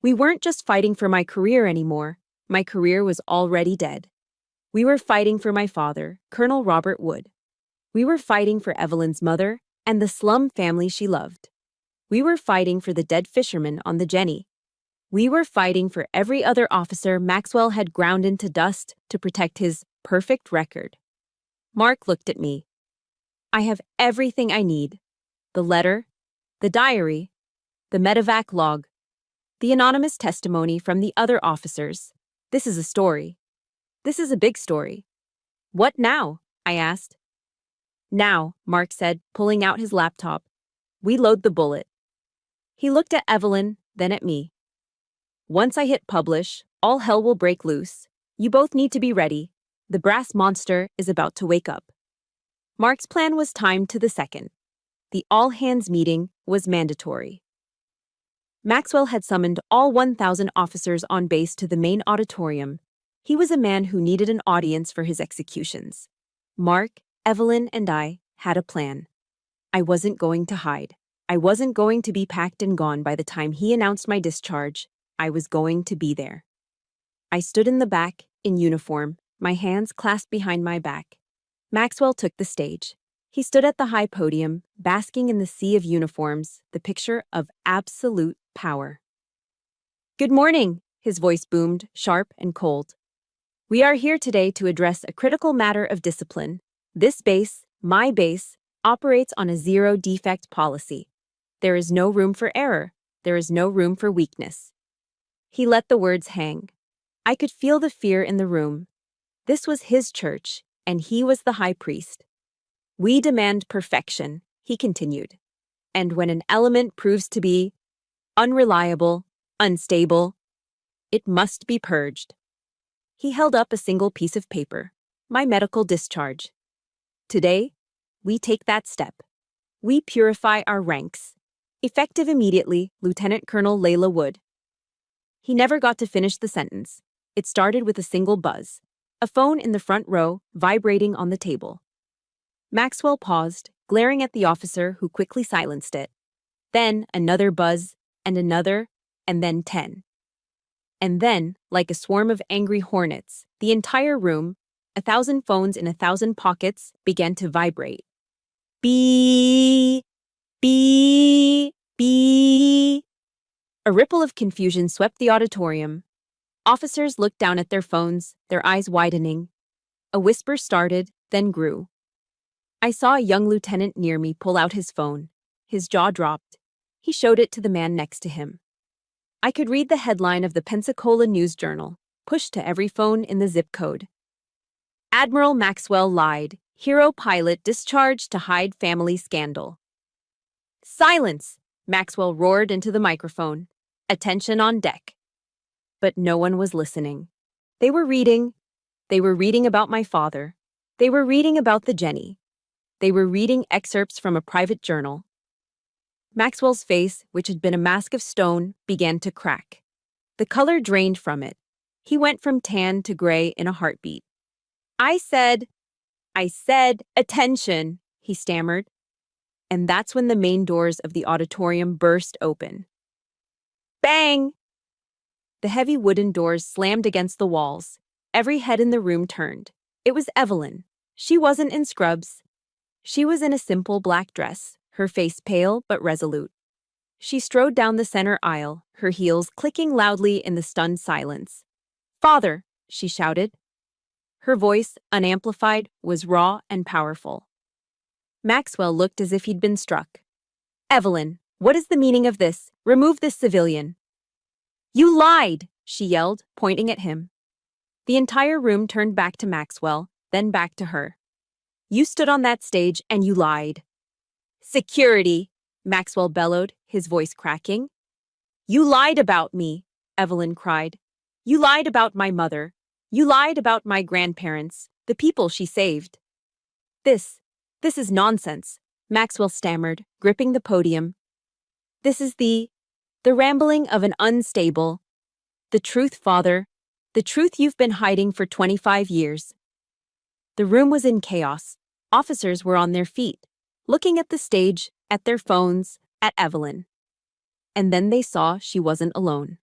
We weren't just fighting for my career anymore. My career was already dead. We were fighting for my father, Colonel Robert Wood. We were fighting for Evelyn's mother and the slum family she loved. We were fighting for the dead fisherman on the Jenny. We were fighting for every other officer Maxwell had ground into dust to protect his perfect record. Mark looked at me. I have everything I need. The letter, the diary, the medevac log, the anonymous testimony from the other officers. This is a story. This is a big story. What now? I asked. Now, Mark said, pulling out his laptop. We load the bullet. He looked at Evelyn, then at me. Once I hit publish, all hell will break loose. You both need to be ready. The brass monster is about to wake up. Mark's plan was timed to the second. The all-hands meeting was mandatory. Maxwell had summoned all 1,000 officers on base to the main auditorium. He was a man who needed an audience for his executions. Mark, Evelyn, and I had a plan. I wasn't going to hide. I wasn't going to be packed and gone by the time he announced my discharge. I was going to be there. I stood in the back, in uniform, my hands clasped behind my back. Maxwell took the stage. He stood at the high podium, basking in the sea of uniforms, the picture of absolute power. Good morning, his voice boomed, sharp and cold. We are here today to address a critical matter of discipline. This base, my base, operates on a zero-defect policy. There is no room for error. There is no room for weakness. He let the words hang. I could feel the fear in the room. This was his church, and he was the high priest. We demand perfection, he continued. And when an element proves to be unreliable, unstable, it must be purged. He held up a single piece of paper, my medical discharge. Today, we take that step. We purify our ranks. Effective immediately, Lieutenant Colonel Layla Wood. He never got to finish the sentence. It started with a single buzz, a phone in the front row vibrating on the table. Maxwell paused, glaring at the officer who quickly silenced it. Then another buzz, and another, and then 10. And then, like a swarm of angry hornets, the entire room, 1,000 phones in 1,000 pockets, began to vibrate. Beep, beep, beep. A ripple of confusion swept the auditorium. Officers looked down at their phones, their eyes widening. A whisper started, then grew. I saw a young lieutenant near me pull out his phone. His jaw dropped. He showed it to the man next to him. I could read the headline of the Pensacola News Journal, pushed to every phone in the zip code. Admiral Maxwell lied. Hero pilot discharged to hide family scandal. Silence! Maxwell roared into the microphone. Attention on deck. But no one was listening. They were reading. They were reading about my father. They were reading about the Jenny. They were reading excerpts from a private journal. Maxwell's face, which had been a mask of stone, began to crack. The color drained from it. He went from tan to gray in a heartbeat. I said, attention, he stammered. And that's when the main doors of the auditorium burst open. Bang! The heavy wooden doors slammed against the walls. Every head in the room turned. It was Evelyn. She wasn't in scrubs. She was in a simple black dress, her face pale but resolute. She strode down the center aisle, her heels clicking loudly in the stunned silence. Father, she shouted. Her voice, unamplified, was raw and powerful. Maxwell looked as if he'd been struck. Evelyn, what is the meaning of this? Remove this civilian. You lied, she yelled, pointing at him. The entire room turned back to Maxwell, then back to her. You stood on that stage and you lied. Security, Maxwell bellowed, his voice cracking. You lied about me, Evelyn cried. You lied about my mother. You lied about my grandparents, the people she saved. This is nonsense, Maxwell stammered, gripping the podium. This is the rambling of an unstable. The truth, Father. The truth you've been hiding for 25 years. The room was in chaos. Officers were on their feet, looking at the stage, at their phones, at Evelyn. And then they saw she wasn't alone.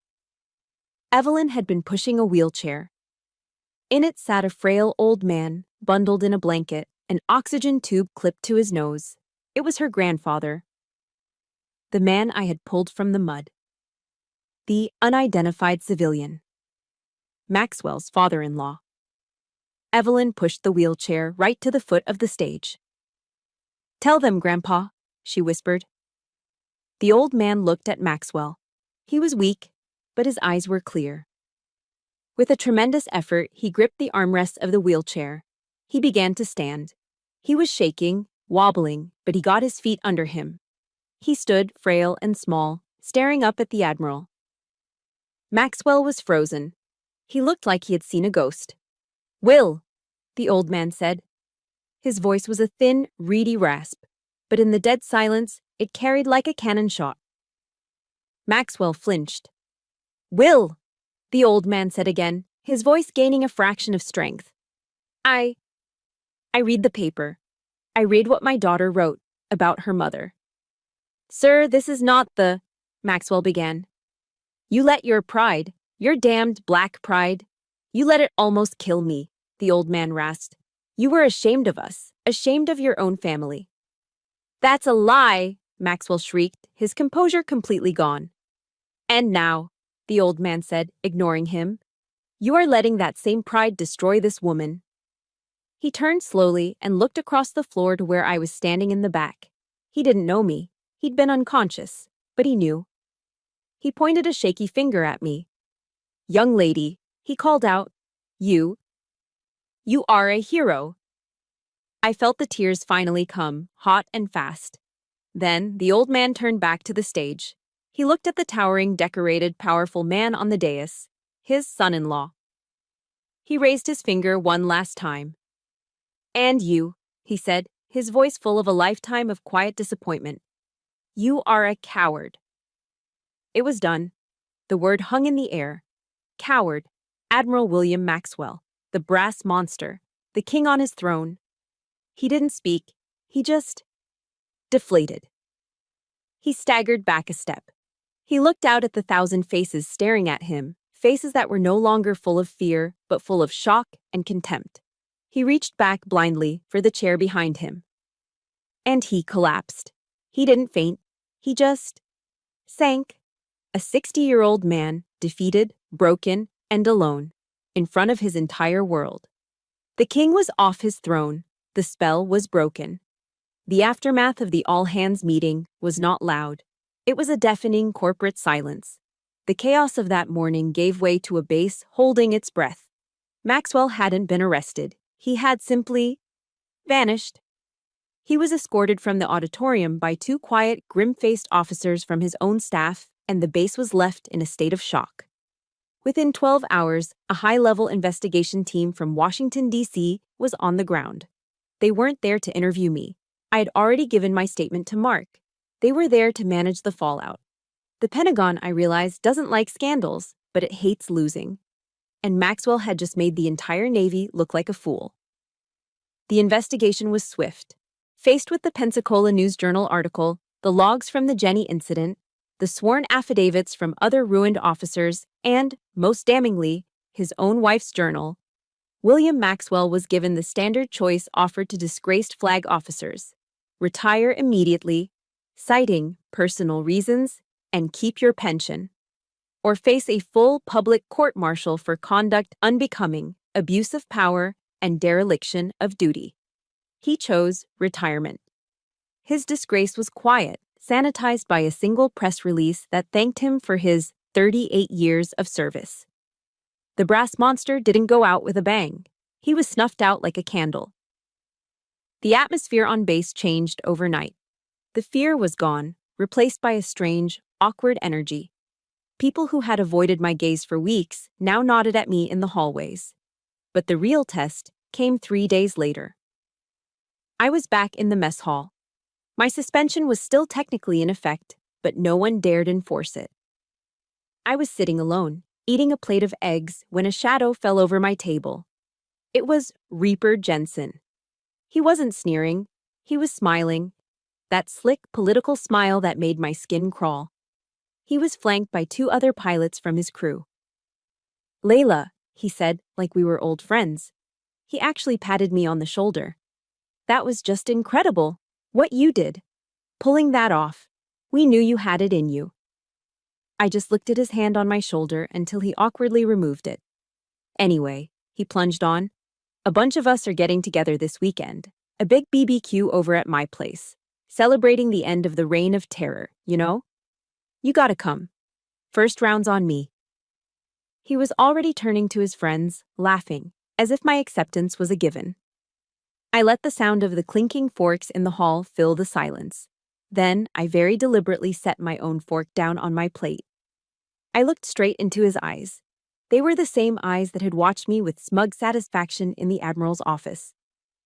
Evelyn had been pushing a wheelchair. In it sat a frail old man, bundled in a blanket, an oxygen tube clipped to his nose. It was her grandfather. The man I had pulled from the mud. The unidentified civilian. Maxwell's father-in-law. Evelyn pushed the wheelchair right to the foot of the stage. Tell them, Grandpa, she whispered. The old man looked at Maxwell. He was weak, but his eyes were clear. With a tremendous effort, he gripped the armrests of the wheelchair. He began to stand. He was shaking, wobbling, but he got his feet under him. He stood, frail and small, staring up at the Admiral. Maxwell was frozen. He looked like he had seen a ghost. Will, the old man said. His voice was a thin, reedy rasp, but in the dead silence, it carried like a cannon shot. Maxwell flinched. Will, the old man said again, his voice gaining a fraction of strength. I read the paper. I read what my daughter wrote about her mother. Sir, this is not the, Maxwell began. You let your pride, your damned black pride, you let it almost kill me, the old man rasped. You were ashamed of us, ashamed of your own family. That's a lie, Maxwell shrieked, his composure completely gone. And now, the old man said, ignoring him, you are letting that same pride destroy this woman. He turned slowly and looked across the floor to where I was standing in the back. He didn't know me. He'd been unconscious, but he knew. He pointed a shaky finger at me. Young lady, he called out, you are a hero. I felt the tears finally come, hot and fast. Then the old man turned back to the stage. He looked at the towering, decorated, powerful man on the dais, his son-in-law. He raised his finger one last time. And you, he said, his voice full of a lifetime of quiet disappointment. You are a coward. It was done. The word hung in the air. Coward, Admiral William Maxwell, the brass monster, the king on his throne. He didn't speak. He just deflated. He staggered back a step. He looked out at the 1,000 faces staring at him, faces that were no longer full of fear, but full of shock and contempt. He reached back blindly for the chair behind him. And he collapsed. He didn't faint. He just sank. A 60-year-old man, defeated, broken, and alone, in front of his entire world. The king was off his throne. The spell was broken. The aftermath of the all-hands meeting was not loud. It was a deafening corporate silence. The chaos of that morning gave way to a base holding its breath. Maxwell hadn't been arrested. He had simply vanished. He was escorted from the auditorium by two quiet, grim-faced officers from his own staff, and the base was left in a state of shock. Within 12 hours, a high-level investigation team from Washington, D.C. was on the ground. They weren't there to interview me. I had already given my statement to Mark. They were there to manage the fallout. The Pentagon, I realized, doesn't like scandals, but it hates losing. And Maxwell had just made the entire Navy look like a fool. The investigation was swift. Faced with the Pensacola News-Journal article, the logs from the Jenny incident, the sworn affidavits from other ruined officers, and, most damningly, his own wife's journal, William Maxwell was given the standard choice offered to disgraced flag officers: retire immediately, citing personal reasons, and keep your pension, or face a full public court-martial for conduct unbecoming, abuse of power, and dereliction of duty. He chose retirement. His disgrace was quiet, sanitized by a single press release that thanked him for his 38 years of service. The brass monster didn't go out with a bang. He was snuffed out like a candle. The atmosphere on base changed overnight. The fear was gone, replaced by a strange, awkward energy. People who had avoided my gaze for weeks now nodded at me in the hallways. But the real test came 3 days later. I was back in the mess hall. My suspension was still technically in effect, but no one dared enforce it. I was sitting alone, eating a plate of eggs, when a shadow fell over my table. It was Reaper Jensen. He wasn't sneering. He was smiling. That slick, political smile that made my skin crawl. He was flanked by two other pilots from his crew. "Layla," he said, like we were old friends. He actually patted me on the shoulder. "That was just incredible. What you did. Pulling that off. We knew you had it in you." I just looked at his hand on my shoulder until he awkwardly removed it. "Anyway," he plunged on, "a bunch of us are getting together this weekend. A big BBQ over at my place. Celebrating the end of the Reign of Terror, you know? You gotta come. First round's on me." He was already turning to his friends, laughing, as if my acceptance was a given. I let the sound of the clinking forks in the hall fill the silence. Then I very deliberately set my own fork down on my plate. I looked straight into his eyes. They were the same eyes that had watched me with smug satisfaction in the Admiral's office.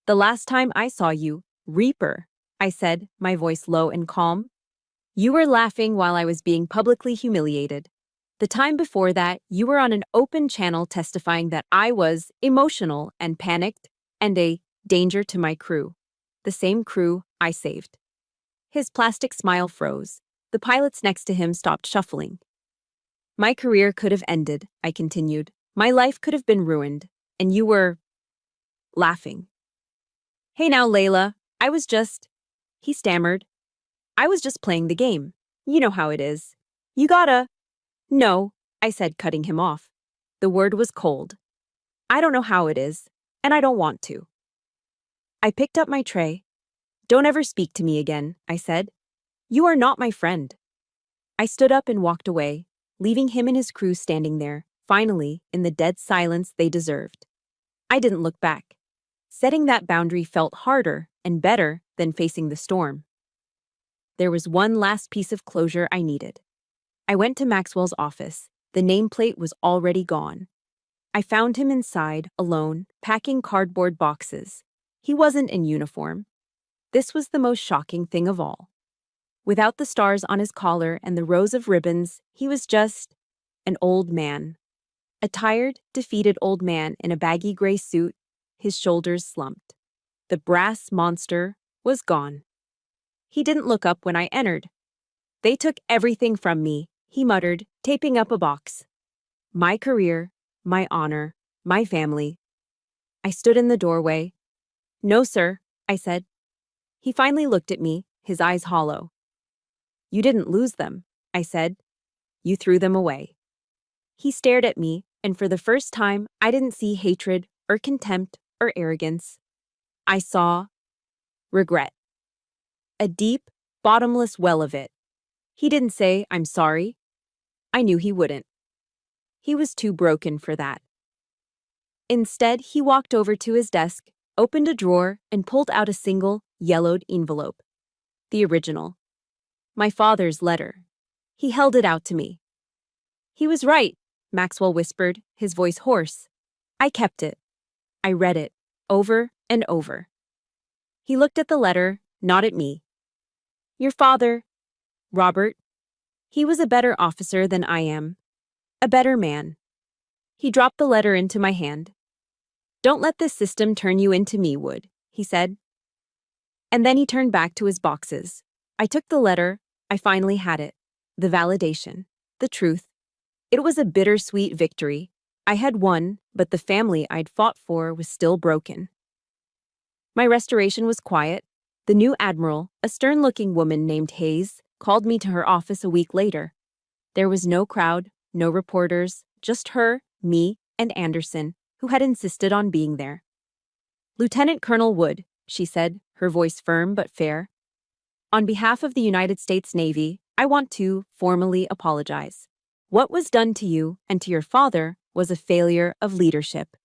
"The last time I saw you, Reaper," I said, my voice low and calm, "you were laughing while I was being publicly humiliated. The time before that, you were on an open channel testifying that I was emotional and panicked and a danger to my crew. The same crew I saved." His plastic smile froze. The pilots next to him stopped shuffling. "My career could have ended," I continued. "My life could have been ruined. And you were laughing." "Hey now, Layla, I was just," he stammered. "I was just playing the game. You know how it is. You gotta." "No," I said, cutting him off. The word was cold. "I don't know how it is, and I don't want to." I picked up my tray. "Don't ever speak to me again," I said. "You are not my friend." I stood up and walked away, leaving him and his crew standing there, finally, in the dead silence they deserved. I didn't look back. Setting that boundary felt harder and better than facing the storm. There was one last piece of closure I needed. I went to Maxwell's office. The nameplate was already gone. I found him inside, alone, packing cardboard boxes. He wasn't in uniform. This was the most shocking thing of all. Without the stars on his collar and the rows of ribbons, he was just an old man. A tired, defeated old man in a baggy gray suit, his shoulders slumped. The brass monster was gone. He didn't look up when I entered. "They took everything from me," he muttered, taping up a box. "My career, my honor, my family." I stood in the doorway. "No, sir," I said. He finally looked at me, his eyes hollow. "You didn't lose them," I said. "You threw them away." He stared at me, And for the first time, I didn't see hatred or contempt or arrogance. I saw regret. A deep, bottomless well of it. He didn't say, "I'm sorry." I knew he wouldn't. He was too broken for that. Instead, he walked over to his desk, opened a drawer, and pulled out a single, yellowed envelope. The original. My father's letter. He held it out to me. "He was right," Maxwell whispered, his voice hoarse. I kept it. I read it, over and over. He looked at the letter, not at me. "Your father, Robert, he was a better officer than I am. A better man." He dropped the letter into my hand. "Don't let this system turn you into me, Wood," he said. And then he turned back to his boxes. I took the letter. I finally had it. The validation. The truth. It was a bittersweet victory. I had won, but the family I'd fought for was still broken. My restoration was quiet. The new Admiral, a stern-looking woman named Hayes, called me to her office a week later. There was no crowd, no reporters, just her, me, and Anderson, who had insisted on being there. "Lieutenant Colonel Wood," she said, her voice firm but fair. "On behalf of the United States Navy, I want to formally apologize. What was done to you and to your father was a failure of leadership."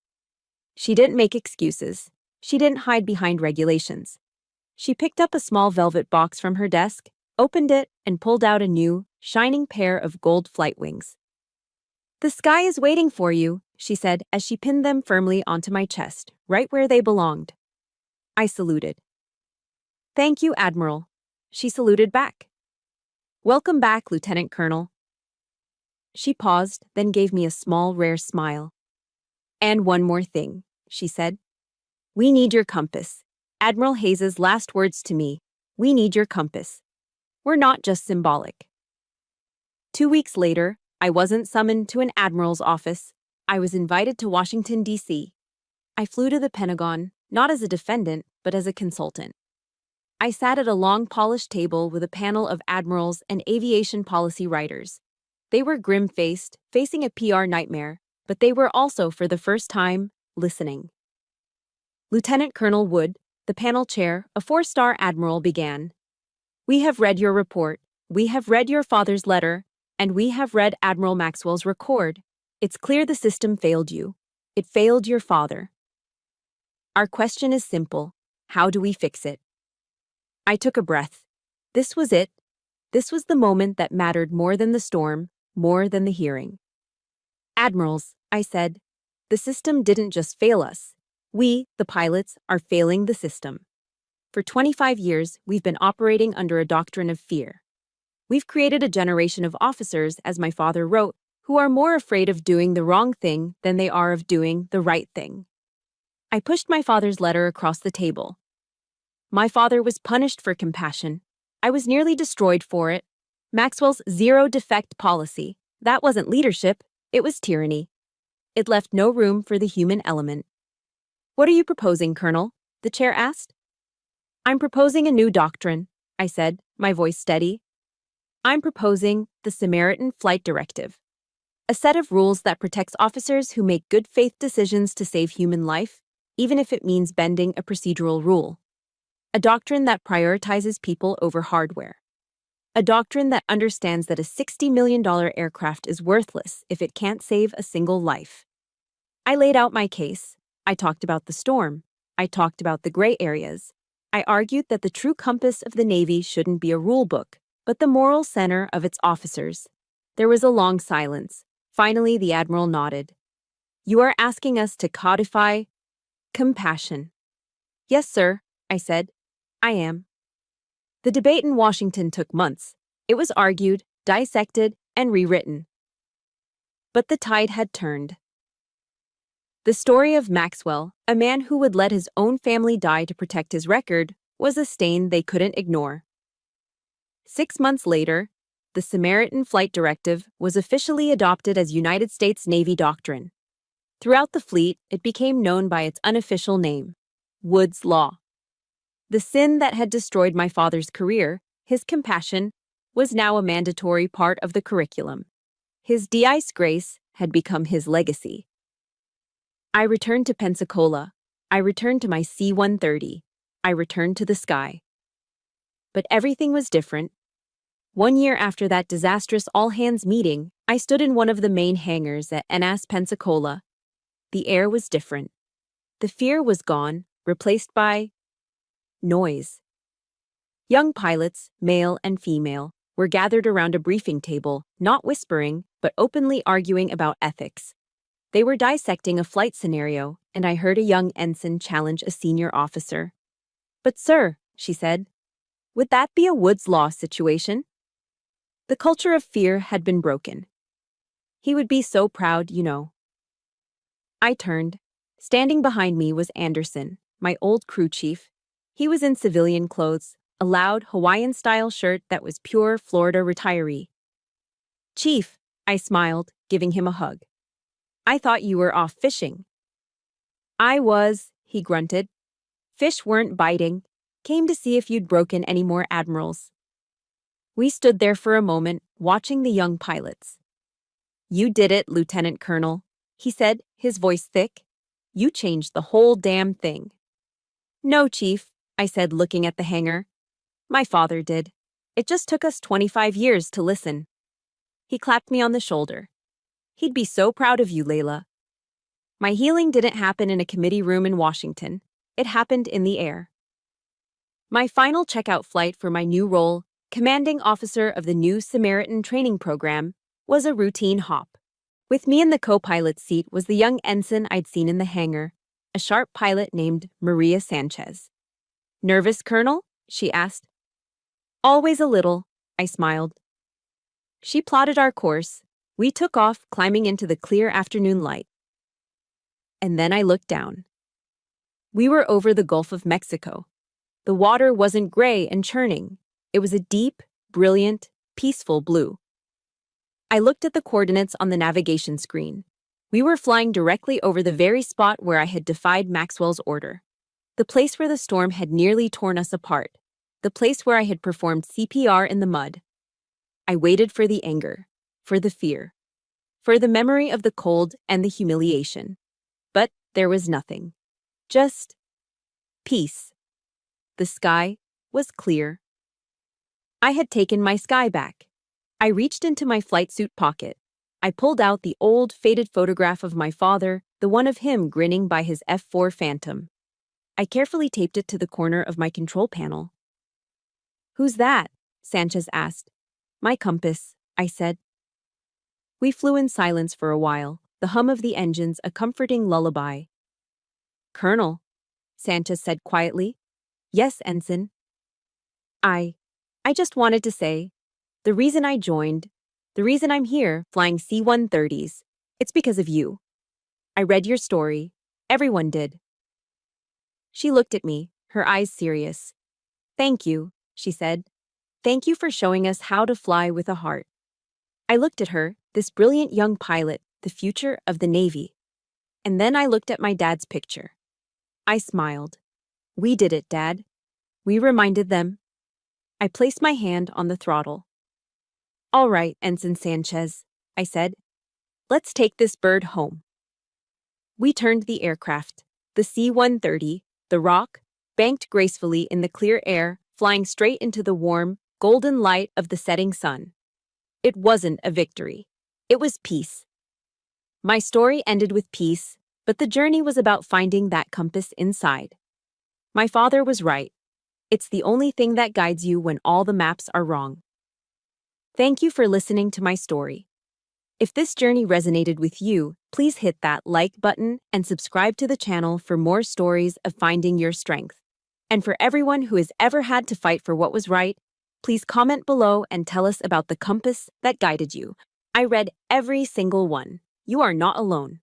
She didn't make excuses. She didn't hide behind regulations. She picked up a small velvet box from her desk, opened it, and pulled out a new, shining pair of gold flight wings. "The sky is waiting for you," she said as she pinned them firmly onto my chest, right where they belonged. I saluted. "Thank you, Admiral." She saluted back. "Welcome back, Lieutenant Colonel." She paused, then gave me a small, rare smile. "And one more thing," she said. "We need your compass. Admiral Hayes's last words to me. We need your compass. We're not just symbolic." 2 weeks later, I wasn't summoned to an admiral's office. I was invited to Washington, D.C. I flew to the Pentagon, not as a defendant, but as a consultant. I sat at a long, polished table with a panel of admirals and aviation policy writers. They were grim-faced, facing a PR nightmare, but they were also, for the first time, listening. Lieutenant Colonel Wood, the panel chair, a 4-star admiral, began. "We have read your report. We have read your father's letter. And we have read Admiral Maxwell's record. It's clear the system failed you. It failed your father. Our question is simple. How do we fix it?" I took a breath. This was it. This was the moment that mattered more than the storm, more than the hearing. "Admirals," I said, "the system didn't just fail us. We, the pilots, are failing the system. For 25 years, we've been operating under a doctrine of fear. We've created a generation of officers, as my father wrote, who are more afraid of doing the wrong thing than they are of doing the right thing." I pushed my father's letter across the table. My father was punished for compassion. I was nearly destroyed for it. Maxwell's zero-defect policy. That wasn't leadership, it was tyranny. It left no room for the human element. "What are you proposing, Colonel?" the chair asked. "I'm proposing a new doctrine," I said, my voice steady. "I'm proposing the Samaritan Flight Directive, a set of rules that protects officers who make good faith decisions to save human life, even if it means bending a procedural rule. A doctrine that prioritizes people over hardware. A doctrine that understands that a $60 million aircraft is worthless if it can't save a single life." I laid out my case. I talked about the storm. I talked about the gray areas. I argued that the true compass of the Navy shouldn't be a rule book, but the moral center of its officers. There was a long silence. Finally, the Admiral nodded. "You are asking us to codify compassion." "Yes, sir," I said. "I am." The debate in Washington took months. It was argued, dissected, and rewritten. But the tide had turned. The story of Maxwell, a man who would let his own family die to protect his record, was a stain they couldn't ignore. 6 months later, the Samaritan Flight Directive was officially adopted as United States Navy doctrine. Throughout the fleet, it became known by its unofficial name, Wood's Law. The sin that had destroyed my father's career, his compassion, was now a mandatory part of the curriculum. His de-ice grace had become his legacy. I returned to Pensacola. I returned to my C-130. I returned to the sky. But everything was different. 1 year after that disastrous all-hands meeting, I stood in one of the main hangars at NAS Pensacola. The air was different. The fear was gone, replaced by noise. Young pilots, male and female, were gathered around a briefing table, not whispering, but openly arguing about ethics. They were dissecting a flight scenario, and I heard a young ensign challenge a senior officer. "But sir," she said, "would that be a Woods Law situation?" The culture of fear had been broken. "He would be so proud, you know." I turned. Standing behind me was Anderson, my old crew chief. He was in civilian clothes, a loud Hawaiian-style shirt that was pure Florida retiree. "Chief," I smiled, giving him a hug. "I thought you were off fishing." "I was," he grunted. "Fish weren't biting. Came to see if you'd broken any more admirals." We stood there for a moment, watching the young pilots. "You did it, Lieutenant Colonel," he said, his voice thick. "You changed the whole damn thing." "No, Chief," I said, looking at the hangar. "My father did. It just took us 25 years to listen." He clapped me on the shoulder. "He'd be so proud of you, Layla." My healing didn't happen in a committee room in Washington. It happened in the air. My final checkout flight for my new role, commanding officer of the new Samaritan training program, was a routine hop. With me in the co-pilot seat was the young ensign I'd seen in the hangar, a sharp pilot named Maria Sanchez. "Nervous, Colonel?" she asked. "Always a little," I smiled. She plotted our course. We took off, climbing into the clear afternoon light. And then I looked down. We were over the Gulf of Mexico. The water wasn't gray and churning. It was a deep, brilliant, peaceful blue. I looked at the coordinates on the navigation screen. We were flying directly over the very spot where I had defied Maxwell's order. The place where the storm had nearly torn us apart. The place where I had performed CPR in the mud. I waited for the anger, for the fear, for the memory of the cold and the humiliation. But there was nothing. Just peace. The sky was clear. I had taken my sky back. I reached into my flight suit pocket. I pulled out the old, faded photograph of my father, the one of him grinning by his F-4 Phantom. I carefully taped it to the corner of my control panel. "Who's that?" Sanchez asked. "My compass," I said. We flew in silence for a while, the hum of the engines a comforting lullaby. "Colonel," Sanchez said quietly. "Yes, Ensign." I just wanted to say, the reason I joined, the reason I'm here flying C-130s, it's because of you. I read your story. Everyone did." She looked at me, her eyes serious. "Thank you," she said. "Thank you for showing us how to fly with a heart." I looked at her, this brilliant young pilot, the future of the Navy. And then I looked at my dad's picture. I smiled. "We did it, Dad." We reminded them. I placed my hand on the throttle. "All right, Ensign Sanchez," I said. "Let's take this bird home." We turned the aircraft. The C-130, the Rock, banked gracefully in the clear air, flying straight into the warm, golden light of the setting sun. It wasn't a victory. It was peace. My story ended with peace, but the journey was about finding that compass inside. My father was right. It's the only thing that guides you when all the maps are wrong. Thank you for listening to my story. If this journey resonated with you, please hit that like button and subscribe to the channel for more stories of finding your strength. And for everyone who has ever had to fight for what was right, please comment below and tell us about the compass that guided you. I read every single one. You are not alone.